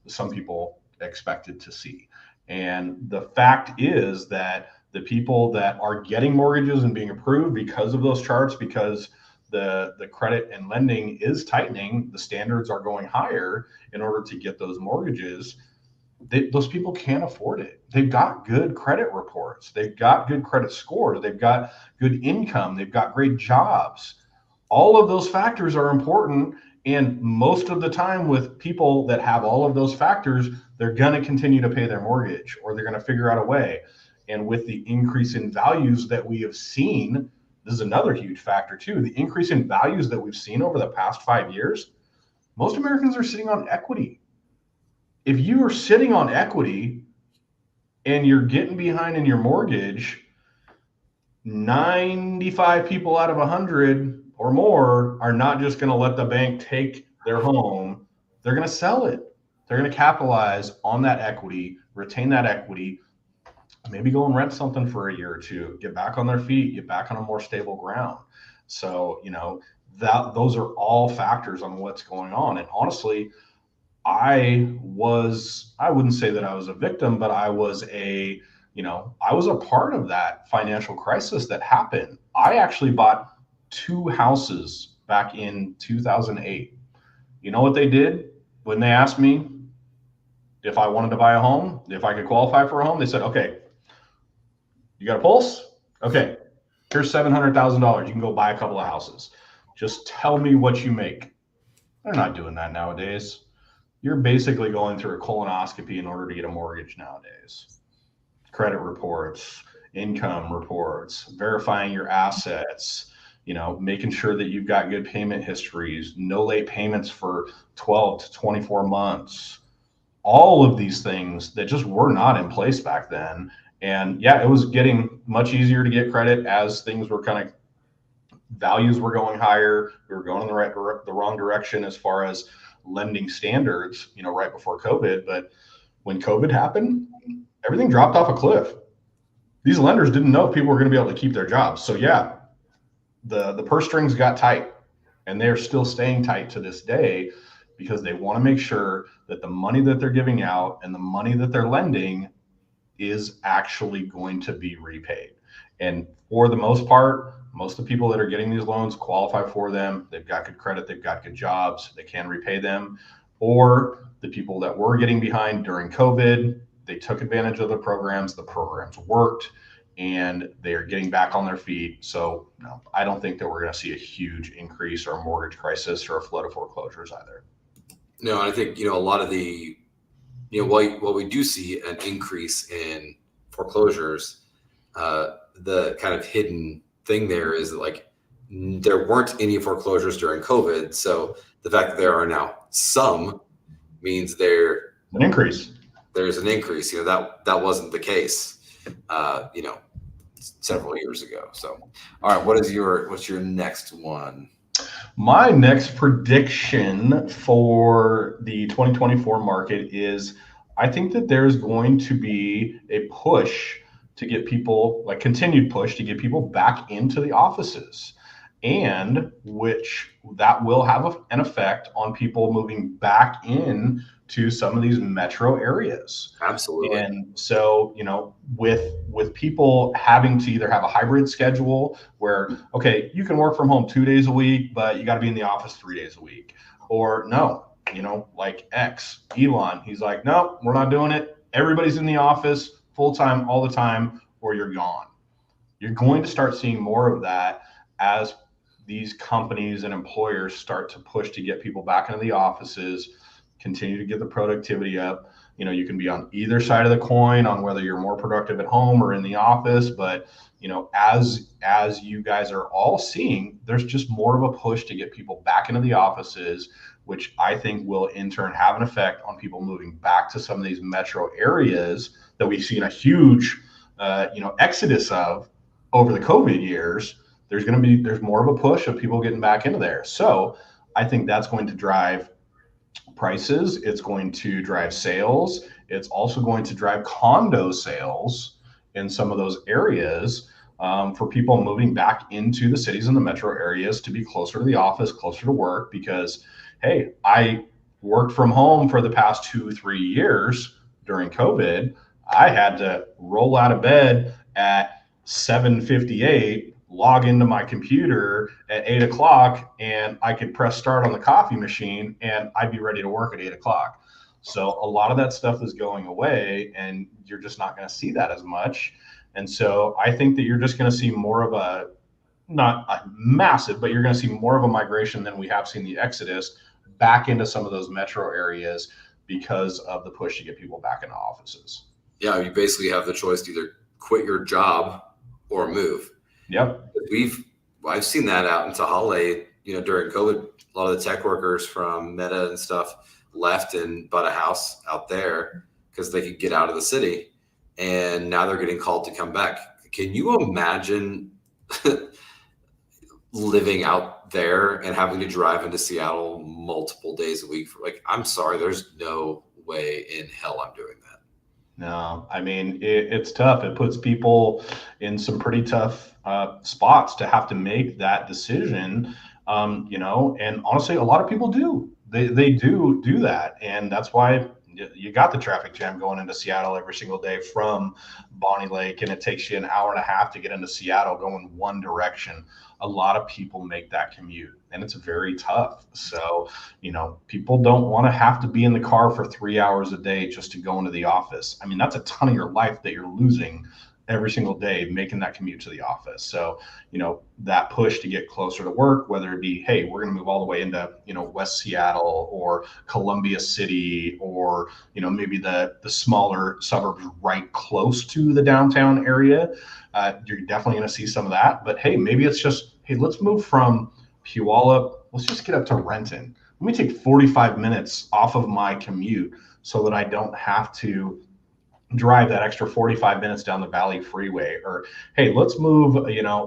some people expected to see. And the fact is that the people that are getting mortgages and being approved because of those charts, because the credit and lending is tightening, the standards are going higher in order to get those mortgages. Those people can't afford it. They've got good credit reports. They've got good credit scores. They've got good income. They've got great jobs. All of those factors are important. And most of the time with people that have all of those factors, they're going to continue to pay their mortgage, or they're going to figure out a way. And with the increase in values that we have seen, this is another huge factor too. The increase in values that we've seen over the past 5 years, most Americans are sitting on equity. If you are sitting on equity and you're getting behind in your mortgage, 95 people out of 100 or more are not just going to let the bank take their home. They're going to sell it. They're going to capitalize on that equity, retain that equity, maybe go and rent something for a year or two, get back on their feet, get back on a more stable ground. So, those are all factors on what's going on. And honestly, I wouldn't say that I was a victim, but I was a part of that financial crisis that happened. I actually bought 2 houses back in 2008. You know what they did when they asked me if I wanted to buy a home, if I could qualify for a home? They said, okay, you got a pulse? Okay, here's $700,000. You can go buy a couple of houses. Just tell me what you make. They're not doing that nowadays. You're basically going through a colonoscopy in order to get a mortgage nowadays. Credit reports, income reports, verifying your assets, making sure that you've got good payment histories, no late payments for 12 to 24 months. All of these things that just were not in place back then. And yeah, it was getting much easier to get credit as things were values were going higher. We were going in the wrong direction as far as lending standards, right before COVID. But when COVID happened, everything dropped off a cliff. These lenders didn't know if people were going to be able to keep their jobs. So yeah, the purse strings got tight, and they're still staying tight to this day because they want to make sure that the money that they're giving out and the money that they're lending is actually going to be repaid. And for the most part, most of the people that are getting these loans qualify for them. They've got good credit, they've got good jobs, they can repay them. Or the people that were getting behind during COVID, they took advantage of the programs worked, and they are getting back on their feet. So no, I don't think that we're going to see a huge increase or a mortgage crisis or a flood of foreclosures either. No, I think, a lot of the, while we do see an increase in foreclosures, the kind of hidden thing there is that there weren't any foreclosures during COVID. So the fact that there are now some means there's an increase. That wasn't the case, several years ago. So, all right, what's your next one? My next prediction for the 2024 market is I think that there's going to be a push to get people, continued push to get people back into the offices, and which that will have an effect on people moving back in to some of these metro areas. Absolutely. And so, with people having to either have a hybrid schedule where, okay, you can work from home 2 days a week, but you got to be in the office 3 days a week, or no, like Elon, he's like, no, we're not doing it. Everybody's in the office full time, all the time, or you're gone. You're going to start seeing more of that as these companies and employers start to push to get people back into the offices, continue to get the productivity up. You can be on either side of the coin on whether you're more productive at home or in the office, but as you guys are all seeing, there's just more of a push to get people back into the offices, which I think will in turn have an effect on people moving back to some of these metro areas that we've seen a huge exodus of over the COVID years. There's more of a push of people getting back into there. So I think that's going to drive prices. It's going to drive sales. It's also going to drive condo sales in some of those areas. for people moving back into the cities and the metro areas to be closer to the office, closer to work, because, hey, I worked from home for the past 2-3 years during COVID. I had to roll out of bed at 7:58, log into my computer at 8 o'clock, and I could press start on the coffee machine and I'd be ready to work at 8 o'clock. So a lot of that stuff is going away, and you're just not going to see that as much. And so I think that you're just going to see more of a, not a massive, but you're going to see more of a migration than we have seen the exodus back into some of those metro areas because of the push to get people back into offices. Yeah, you basically have the choice to either quit your job or move. Yep. I've seen that out in Tahale, during COVID. A lot of the tech workers from Meta and stuff left and bought a house out there because they could get out of the city, and now they're getting called to come back. Can you imagine living out there and having to drive into Seattle multiple days a week? I'm sorry, there's no way in hell I'm doing that. No, I mean, it's tough. It puts people in some pretty tough spots to have to make that decision, and honestly, a lot of people do. They do that. And that's why you got the traffic jam going into Seattle every single day from Bonnie Lake, and it takes you an hour and a half to get into Seattle going one direction. A lot of people make that commute, and it's very tough. So, people don't want to have to be in the car for 3 hours a day just to go into the office. I mean, that's a ton of your life that you're losing every single day making that commute to the office. So, that push to get closer to work, whether it be, hey, we're going to move all the way into, West Seattle or Columbia City, or, maybe the smaller suburbs right close to the downtown area, you're definitely going to see some of that. But hey, maybe it's just, hey, let's move from Puyallup. Let's just get up to Renton. Let me take 45 minutes off of my commute so that I don't have to drive that extra 45 minutes down the Valley Freeway. Or, hey, let's move,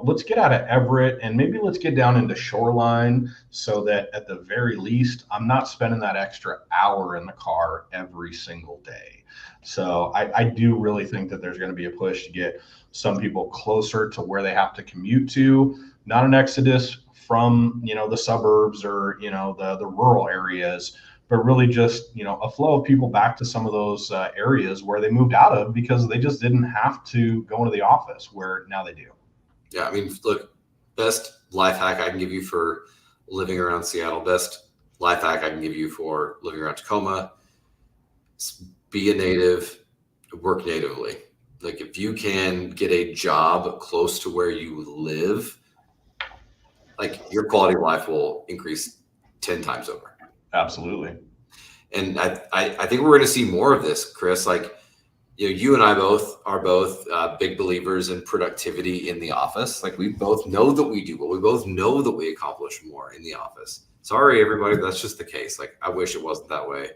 let's get out of Everett and maybe let's get down into Shoreline, so that at the very least, I'm not spending that extra hour in the car every single day. So I do really think that there's going to be a push to get some people closer to where they have to commute to, not an exodus from, the suburbs or, the rural areas, but really just, a flow of people back to some of those areas where they moved out of because they just didn't have to go into the office, where now they do. Yeah, I mean, look, best life hack I can give you for living around Seattle, best life hack I can give you for living around Tacoma, be a native, work natively. Like, if you can get a job close to where you live, like, your quality of life will increase 10 times over. Absolutely. And I think we're going to see more of this, Chris. Like, you and I both are big believers in productivity in the office. Like, we both know that we do, but we both know that we accomplish more in the office. Sorry, everybody, that's just the case. Like, I wish it wasn't that way.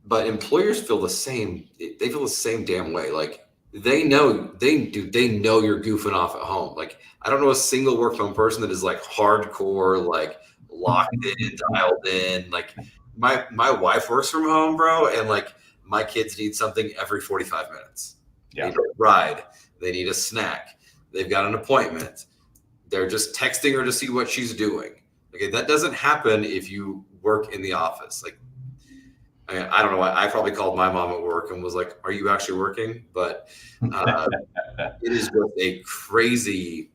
But employers feel the same. They feel the same damn way. Like, they know you're goofing off at home. Like, I don't know a single work from home person that is like hardcore, like locked in, dialed in. Like, my wife works from home, bro, and like, my kids need something every 45 minutes. Yeah. They need a ride. They need a snack. They've got an appointment. They're just texting her to see what she's doing. Okay, that doesn't happen if you work in the office. Like, I don't know. I probably called my mom at work and was like, "Are you actually working?" But it is just a crazy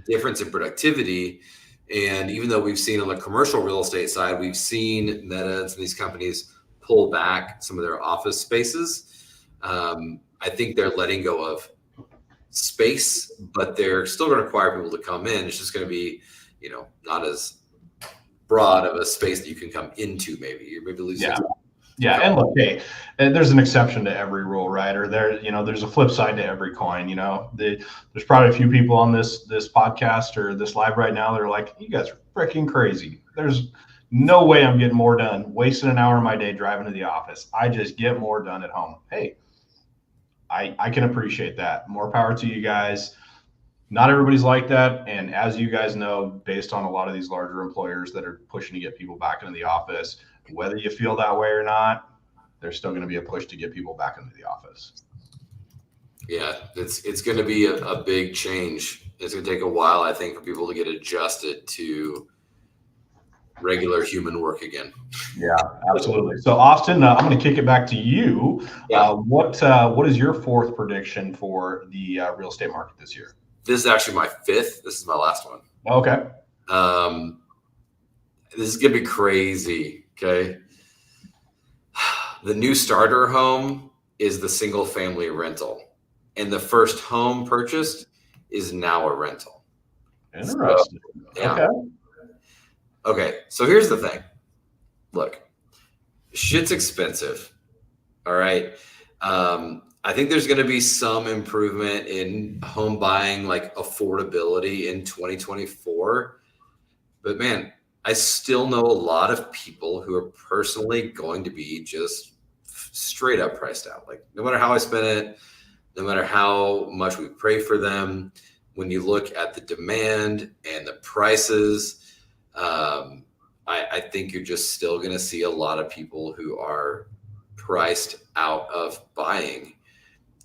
difference in productivity. And even though we've seen on the commercial real estate side, we've seen Meta and these companies pull back some of their office spaces. I think they're letting go of space, but they're still going to require people to come in. It's just going to be, not as broad of a space that you can come into. Maybe losing. Yeah, and look, hey, there's an exception to every rule, right? Or there's a flip side to every coin. There's probably a few people on this podcast or this live right now that are like, you guys are freaking crazy. There's no way I'm getting more done wasting an hour of my day driving to the office. I just get more done at home. Hey, I can appreciate that. More power to you guys. Not everybody's like that. And as you guys know, based on a lot of these larger employers that are pushing to get people back into the office, whether you feel that way or not, there's still going to be a push to get people back into the office. Yeah, it's going to be a big change. It's going to take a while, I think, for people to get adjusted to regular human work again. Yeah, absolutely. So Austin, I'm going to kick it back to you. Yeah, What is your fourth prediction for the real estate market this year? this is actually my fifth. This is my last one. Okay. Um, this is going to be crazy. Okay. The new starter home is the single family rental, and the first home purchased is now a rental. Interesting. So, yeah. Okay. Okay. So here's the thing. Look, shit's expensive. All right. I think there's going to be some improvement in home buying, like affordability in 2024. But man, I still know a lot of people who are personally going to be just straight up priced out. Like, no matter how I spend it, no matter how much we pray for them, when you look at the demand and the prices, I think you're just still going to see a lot of people who are priced out of buying.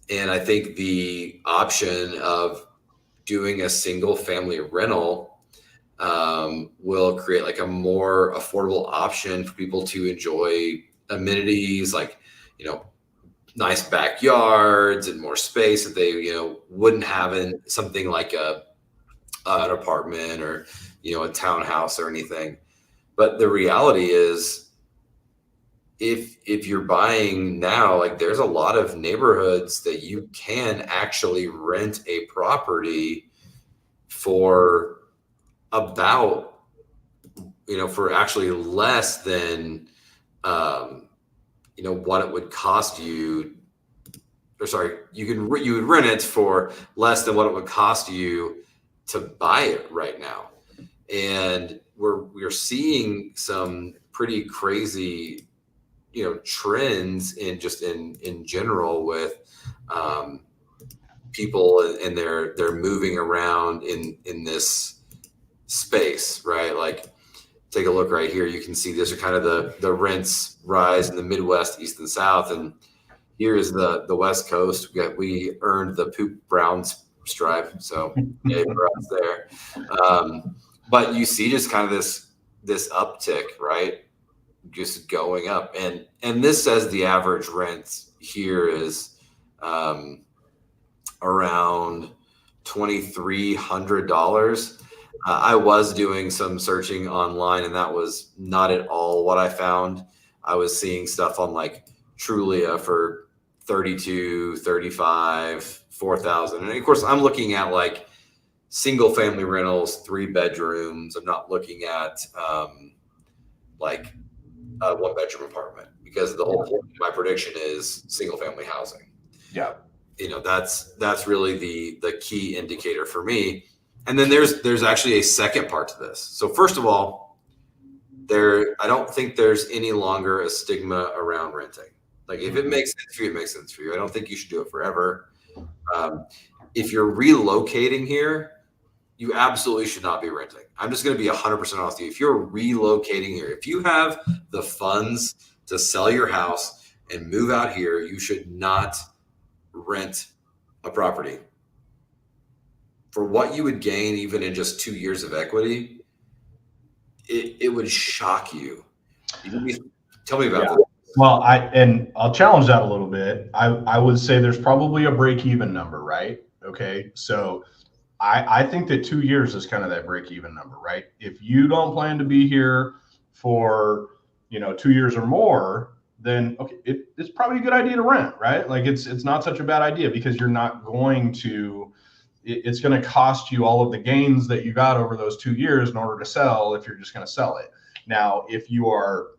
And I think the option of doing a single family rental will create like a more affordable option for people to enjoy amenities like, nice backyards and more space that they, wouldn't have in something like an apartment or, a townhouse or anything. But the reality is, if you're buying now, like there's a lot of neighborhoods that you can actually rent a property for about, for actually less than, what it would cost you, or sorry, you would rent it for less than what it would cost you to buy it right now. And we're seeing some pretty crazy, trends in general with people, and they're moving around in this space, right? Like, take a look right here. You can see these are kind of the rents rise in the Midwest, East and South, and here is the West Coast. We earned the poop brown stripe, so yay for us there. But you see just kind of this uptick, right? Just going up, and this says the average rent here is around $2,300. I was doing some searching online, and that was not at all what I found. I was seeing stuff on like Trulia for 32, 35, 4,000. And of course, I'm looking at like single family rentals, 3 bedrooms. I'm not looking at like a 1 bedroom apartment, because the whole point of my prediction is single family housing. Yeah. That's really the key indicator for me. And then there's actually a second part to this. So first of all, I don't think there's any longer a stigma around renting. Like, if it makes sense for you, it makes sense for you. I don't think you should do it forever. If you're relocating here, you absolutely should not be renting. I'm just going to be 100% honest with you. If you're relocating here, if you have the funds to sell your house and move out here, you should not rent a property. For what you would gain even in just 2 years of equity, it would shock you. Tell me about that. Well, I'll challenge that a little bit. I would say there's probably a break-even number, right? Okay, so I think that 2 years is kind of that break-even number, right? If you don't plan to be here for 2 years or more, then okay, it's probably a good idea to rent, right? Like it's not such a bad idea, because you're not going to. It's going to cost you all of the gains that you got over those 2 years in order to sell, if you're just going to sell it. Now, if you are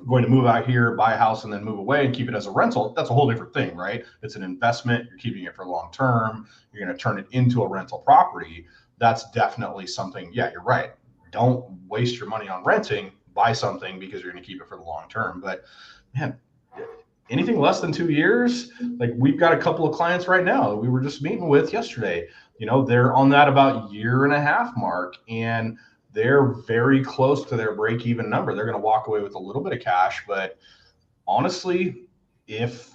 going to move out here, buy a house, and then move away and keep it as a rental, that's a whole different thing, right? It's an investment. You're keeping it for long term. You're going to turn it into a rental property. That's definitely something. Yeah, you're right. Don't waste your money on renting. Buy something, because you're going to keep it for the long term. But man, anything less than 2 years, like we've got a couple of clients right now that we were just meeting with yesterday. They're on that about 1.5 year mark, and they're very close to their break-even number. They're going to walk away with a little bit of cash, but honestly, if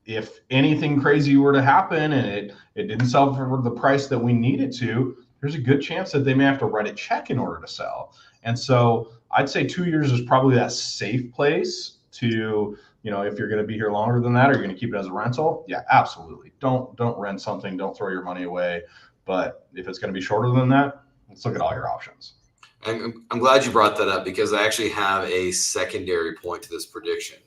if anything crazy were to happen and it didn't sell for the price that we need it to, there's a good chance that they may have to write a check in order to sell. And so I'd say 2 years is probably that safe place to, if you're going to be here longer than that, or you're going to keep it as a rental. Yeah, absolutely. Don't rent something. Don't throw your money away. But if it's going to be shorter than that, let's look at all your options. I'm glad you brought that up, because I actually have a secondary point to this prediction,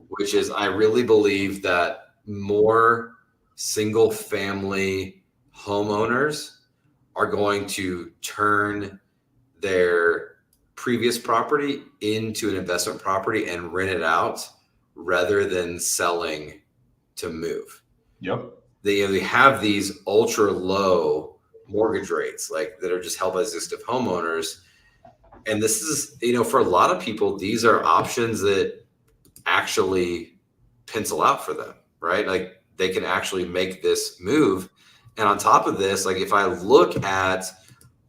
which is I really believe that more single family homeowners are going to turn their previous property into an investment property and rent it out rather than selling to move. Yep. They have these ultra low mortgage rates, like, that are just held by existing homeowners. And this is, for a lot of people, these are options that actually pencil out for them, right? Like, they can actually make this move. And on top of this, like, if I look at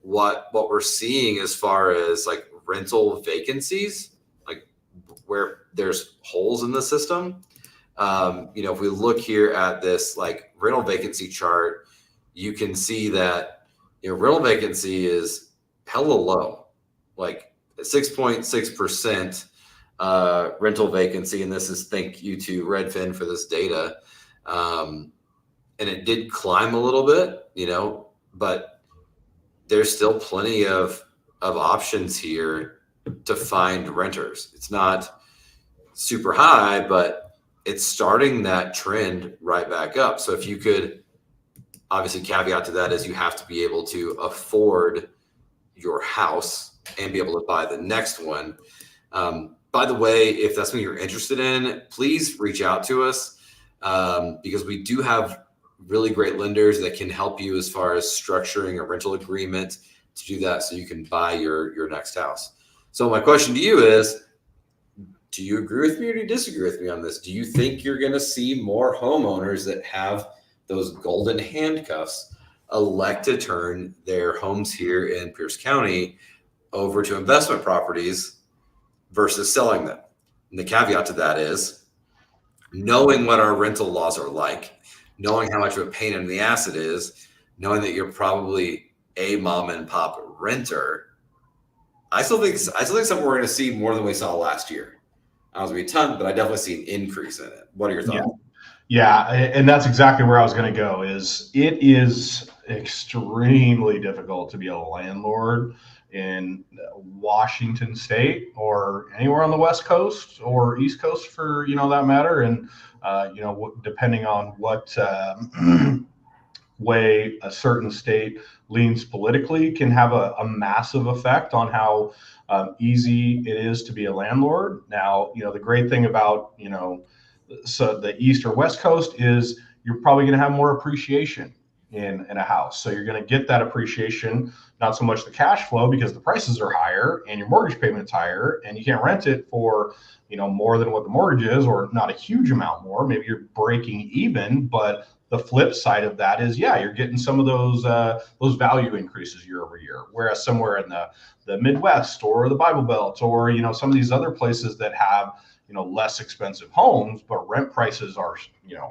what we're seeing as far as like rental vacancies, like where there's holes in the system, if we look here at this like rental vacancy chart, you can see that rental vacancy is hella low, like 6.6% rental vacancy, and this is, thank you to Redfin for this data. And it did climb a little bit, but there's still plenty of options here to find renters. It's not super high, but it's starting that trend right back up. So if you could, obviously, caveat to that is you have to be able to afford your house and be able to buy the next one. By the way, if that's something you're interested in, please reach out to us, because we do have really great lenders that can help you as far as structuring a rental agreement to do that so you can buy your next house. So my question to you is, do you agree with me or do you disagree with me on this? Do you think you're going to see more homeowners that have those golden handcuffs elect to turn their homes here in Pierce County over to investment properties versus selling them? And the caveat to that is, knowing what our rental laws are like, knowing how much of a pain in the ass it is, knowing that you're probably a mom and pop renter, I still think something we're going to see more than we saw last year. I don't think it's going to be a ton, but I definitely see an increase in it. What are your thoughts? Yeah, and that's exactly where I was going to go. It is extremely difficult to be a landlord in Washington State or anywhere on the West Coast or East Coast, for that matter. And depending on what way a certain state leans politically, can have a massive effect on how easy it is to be a landlord. Now, the great thing about so the East or West Coast is you're probably going to have more appreciation in a house. So you're going to get that appreciation, not so much the cash flow, because the prices are higher and your mortgage payment's higher, and you can't rent it for more than what the mortgage is, or not a huge amount more. Maybe you're breaking even, but the flip side of that is, you're getting some of those value increases year over year. Whereas somewhere in the Midwest or the Bible Belt, or some of these other places that have less expensive homes, but rent prices are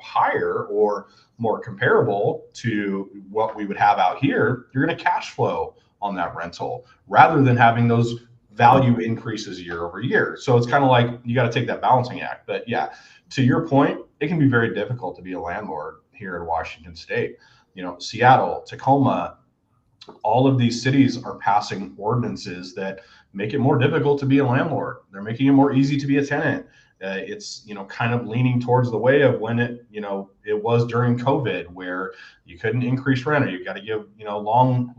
higher or more comparable to what we would have out here, you're going to cash flow on that rental rather than having those value increases year over year. So it's kind of like you got to take that balancing act. But yeah, to your point, it can be very difficult to be a landlord here in Washington State. Seattle, Tacoma, all of these cities are passing ordinances that make it more difficult to be a landlord. They're making it more easy to be a tenant. It's kind of leaning towards the way of when it was during COVID, where you couldn't increase rent, or you got to give long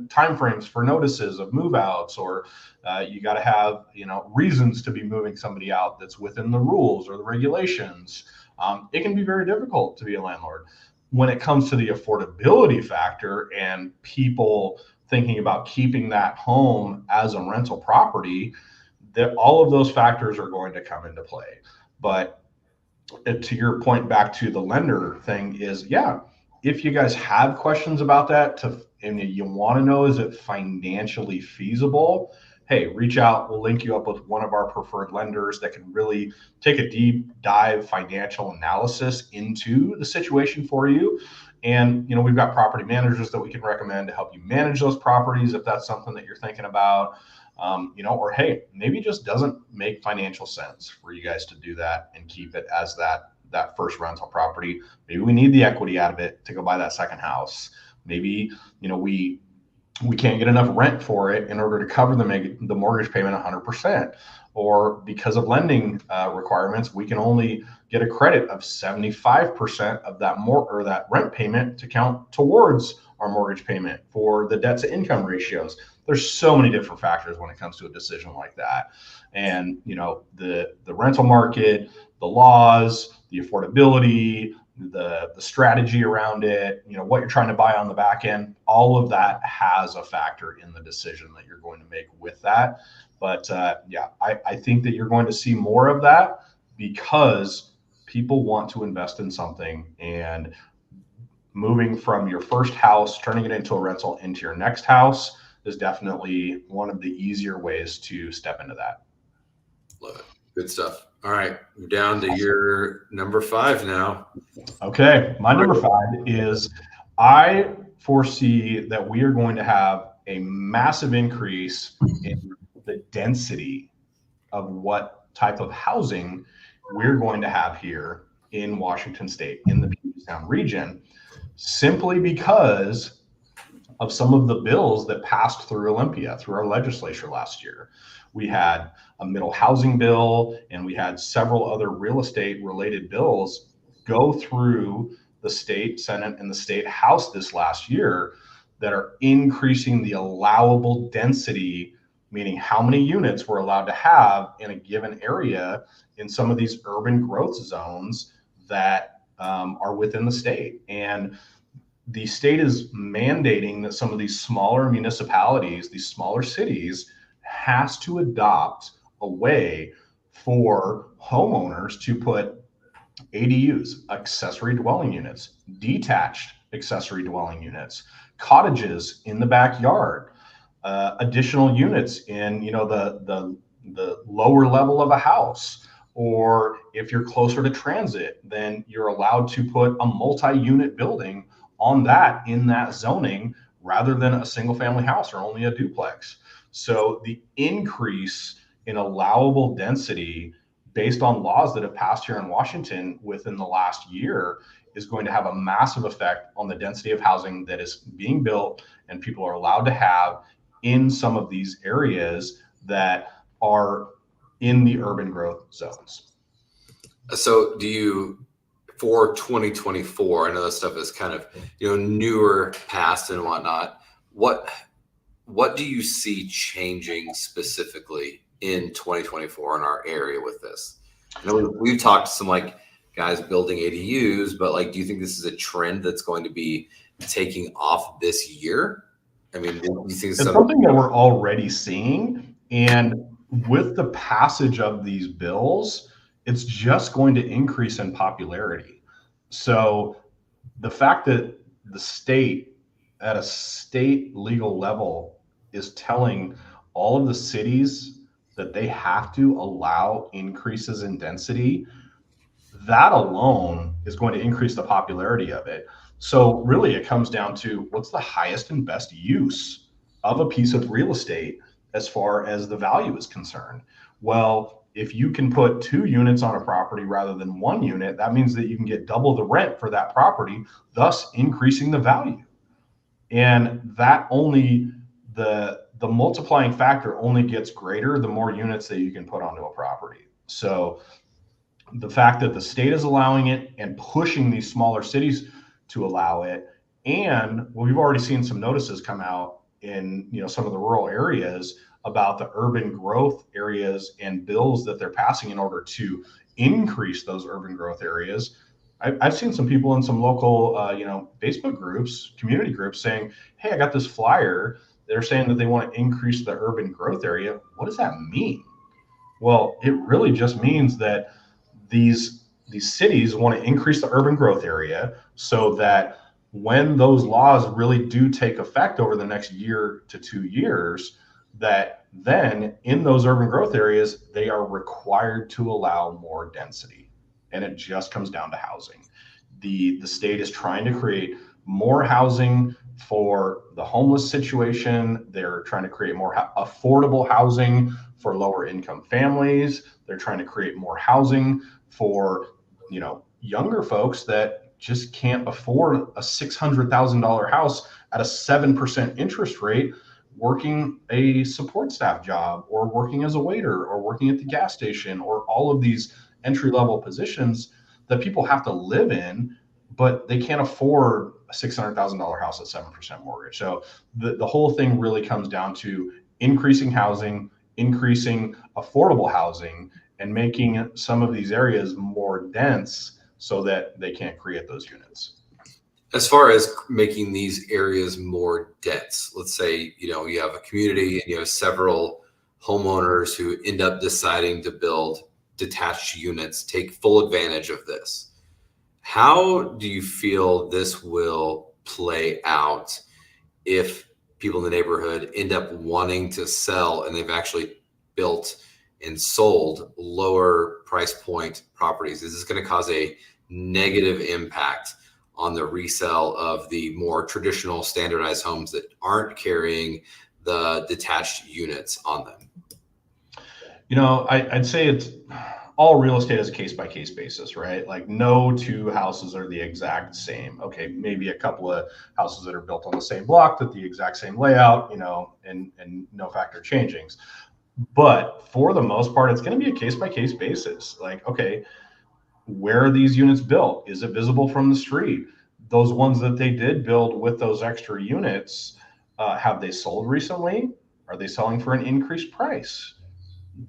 time frames for notices of move outs, or you got to have reasons to be moving somebody out that's within the rules or the regulations. It can be very difficult to be a landlord. When it comes to the affordability factor and people thinking about keeping that home as a rental property, that all of those factors are going to come into play. But to your point, back to the lender thing is, if you guys have questions about that, and you want to know, is it financially feasible? hey, reach out. We'll link you up with one of our preferred lenders that can really take a deep dive financial analysis into the situation for you. And, we've got property managers that we can recommend to help you manage those properties if that's something that you're thinking about. Or hey, maybe it just doesn't make financial sense for you guys to do that and keep it as that first rental property. Maybe we need the equity out of it to go buy that second house. Maybe, we can't get enough rent for it in order to cover the mortgage payment 100%. Or because of lending requirements, we can only get a credit of 75% of that rent payment to count towards our mortgage payment for the debt to income ratios. There's so many different factors when it comes to a decision like that. And, the rental market, the laws, the affordability, the strategy around it, what you're trying to buy on the back end, all of that has a factor in the decision that you're going to make with that. But I think that you're going to see more of that because people want to invest in something, and moving from your first house, turning it into a rental into your next house is definitely one of the easier ways to step into that. Love it. Good stuff. All right. We're down to your number 5 now. Okay. My number 5 is I foresee that we are going to have a massive increase in the density of what type of housing we're going to have here in Washington State, in the Puget Sound region, simply because of some of the bills that passed through Olympia, through our legislature last year. We had a middle housing bill, and we had several other real estate related bills go through the state Senate and the state House this last year that are increasing the allowable density, meaning how many units we're allowed to have in a given area in some of these urban growth zones that are within the state. And the state is mandating that some of these smaller municipalities, these smaller cities, has to adopt a way for homeowners to put ADUs, accessory dwelling units, detached accessory dwelling units, cottages in the backyard, additional units in the lower level of a house. Or if you're closer to transit, then you're allowed to put a multi-unit building on that in that zoning rather than a single family house or only a duplex. So the increase in allowable density based on laws that have passed here in Washington within the last year is going to have a massive effect on the density of housing that is being built and people are allowed to have in some of these areas that are in the urban growth zones. So for 2024, I know this stuff is kind of, newer past and whatnot. What do you see changing specifically in 2024 in our area with this? I know we've talked to some guys building ADUs, but do you think this is a trend that's going to be taking off this year? I mean, do you think it's something that we're already seeing, and with the passage of these bills, it's just going to increase in popularity. So the fact that the state at a state legal level is telling all of the cities that they have to allow increases in density, that alone is going to increase the popularity of it. So really it comes down to what's the highest and best use of a piece of real estate as far as the value is concerned. Well, if you can put 2 units on a property rather than 1 unit, that means that you can get double the rent for that property, thus increasing the value. And that the multiplying factor only gets greater the more units that you can put onto a property. So the fact that the state is allowing it and pushing these smaller cities to allow it, and we've already seen some notices come out in some of the rural areas about the urban growth areas and bills that they're passing in order to increase those urban growth areas. I've seen some people in some local Facebook groups, community groups saying, hey, I got this flyer. They're saying that they want to increase the urban growth area. What does that mean? Well, it really just means that these cities want to increase the urban growth area so that when those laws really do take effect over the next year to 2 years, that then in those urban growth areas, they are required to allow more density. And it just comes down to housing. The state is trying to create more housing for the homeless situation. They're trying to create more affordable housing for lower income families. They're trying to create more housing for, younger folks that just can't afford a $600,000 house at a 7% interest rate, working a support staff job or working as a waiter or working at the gas station, or all of these entry level positions that people have to live in, but they can't afford a $600,000 house at 7% mortgage. So the whole thing really comes down to increasing housing, increasing affordable housing, and making some of these areas more dense so that they can't create those units. As far as making these areas more dense, let's say, you have a community and you have several homeowners who end up deciding to build detached units, take full advantage of this. How do you feel this will play out if people in the neighborhood end up wanting to sell and they've actually built and sold lower price point properties? Is this going to cause a negative impact on the resale of the more traditional standardized homes that aren't carrying the detached units on them? I'd say it's all real estate is a case by case basis, right? Like no two houses are the exact same. Okay, maybe a couple of houses that are built on the same block with the exact same layout, and no factor changings. But for the most part, it's going to be a case by case basis. Like, okay, where are these units built? Is it visible from the street? Those ones that they did build with those extra units, have they sold recently? Are they selling for an increased price?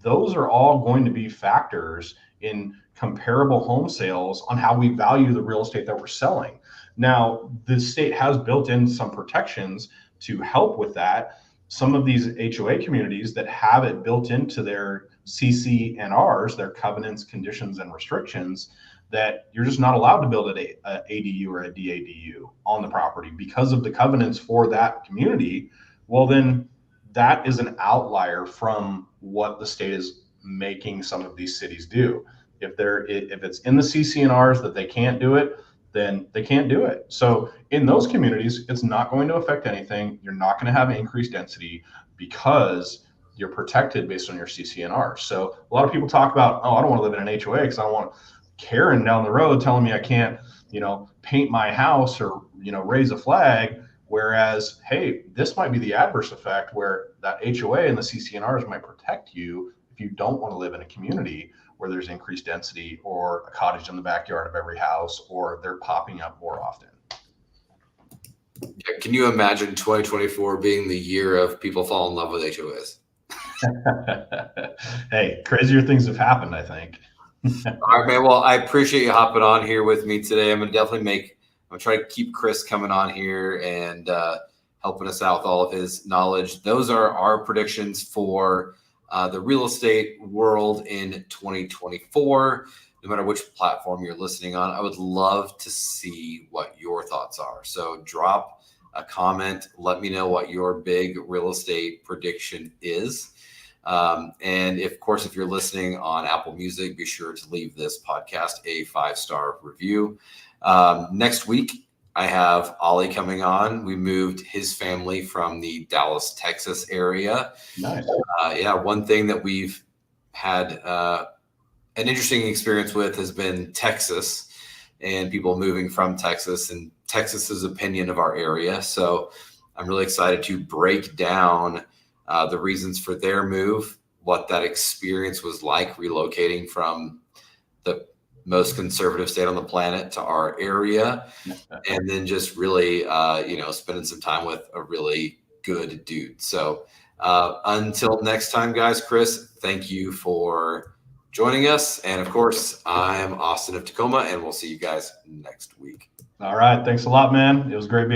Those are all going to be factors in comparable home sales on how we value the real estate that we're selling. Now, the state has built in some protections to help with that. Some of these HOA communities that have it built into their CC&Rs, their covenants, conditions, and restrictions, that you're just not allowed to build an ADU or a DADU on the property because of the covenants for that community. Well, then that is an outlier from what the state is making some of these cities do. If it's in the CC&Rs that they can't do it, then they can't do it. So in those communities, it's not going to affect anything. You're not going to have increased density because you're protected based on your CC&R. So a lot of people talk about, oh, I don't want to live in an HOA because I don't want Karen down the road telling me I can't, paint my house or, raise a flag. Whereas, hey, this might be the adverse effect where that HOA and the CC&Rs might protect you if you don't want to live in a community where there's increased density or a cottage in the backyard of every house, or they're popping up more often. Yeah, can you imagine 2024 being the year of people fall in love with HOAs? Hey, crazier things have happened, I think. All right, man. Well, I appreciate you hopping on here with me today. I'm going to try to keep Chris coming on here and helping us out with all of his knowledge. Those are our predictions for the real estate world in 2024. No matter which platform you're listening on, I would love to see what your thoughts are. So drop a comment. Let me know what your big real estate prediction is. And of course, if you're listening on Apple Music, be sure to leave this podcast a 5-star review. Next week, I have Ollie coming on. We moved his family from the Dallas, Texas area. Nice. One thing that we've had an interesting experience with has been Texas and people moving from Texas and Texas's opinion of our area. So I'm really excited to break down the reasons for their move, what that experience was like relocating from the most conservative state on the planet to our area, and then just really, spending some time with a really good dude. So until next time, guys, Chris, thank you for joining us. And of course, I'm Austin of Tacoma, and we'll see you guys next week. All right. Thanks a lot, man. It was great being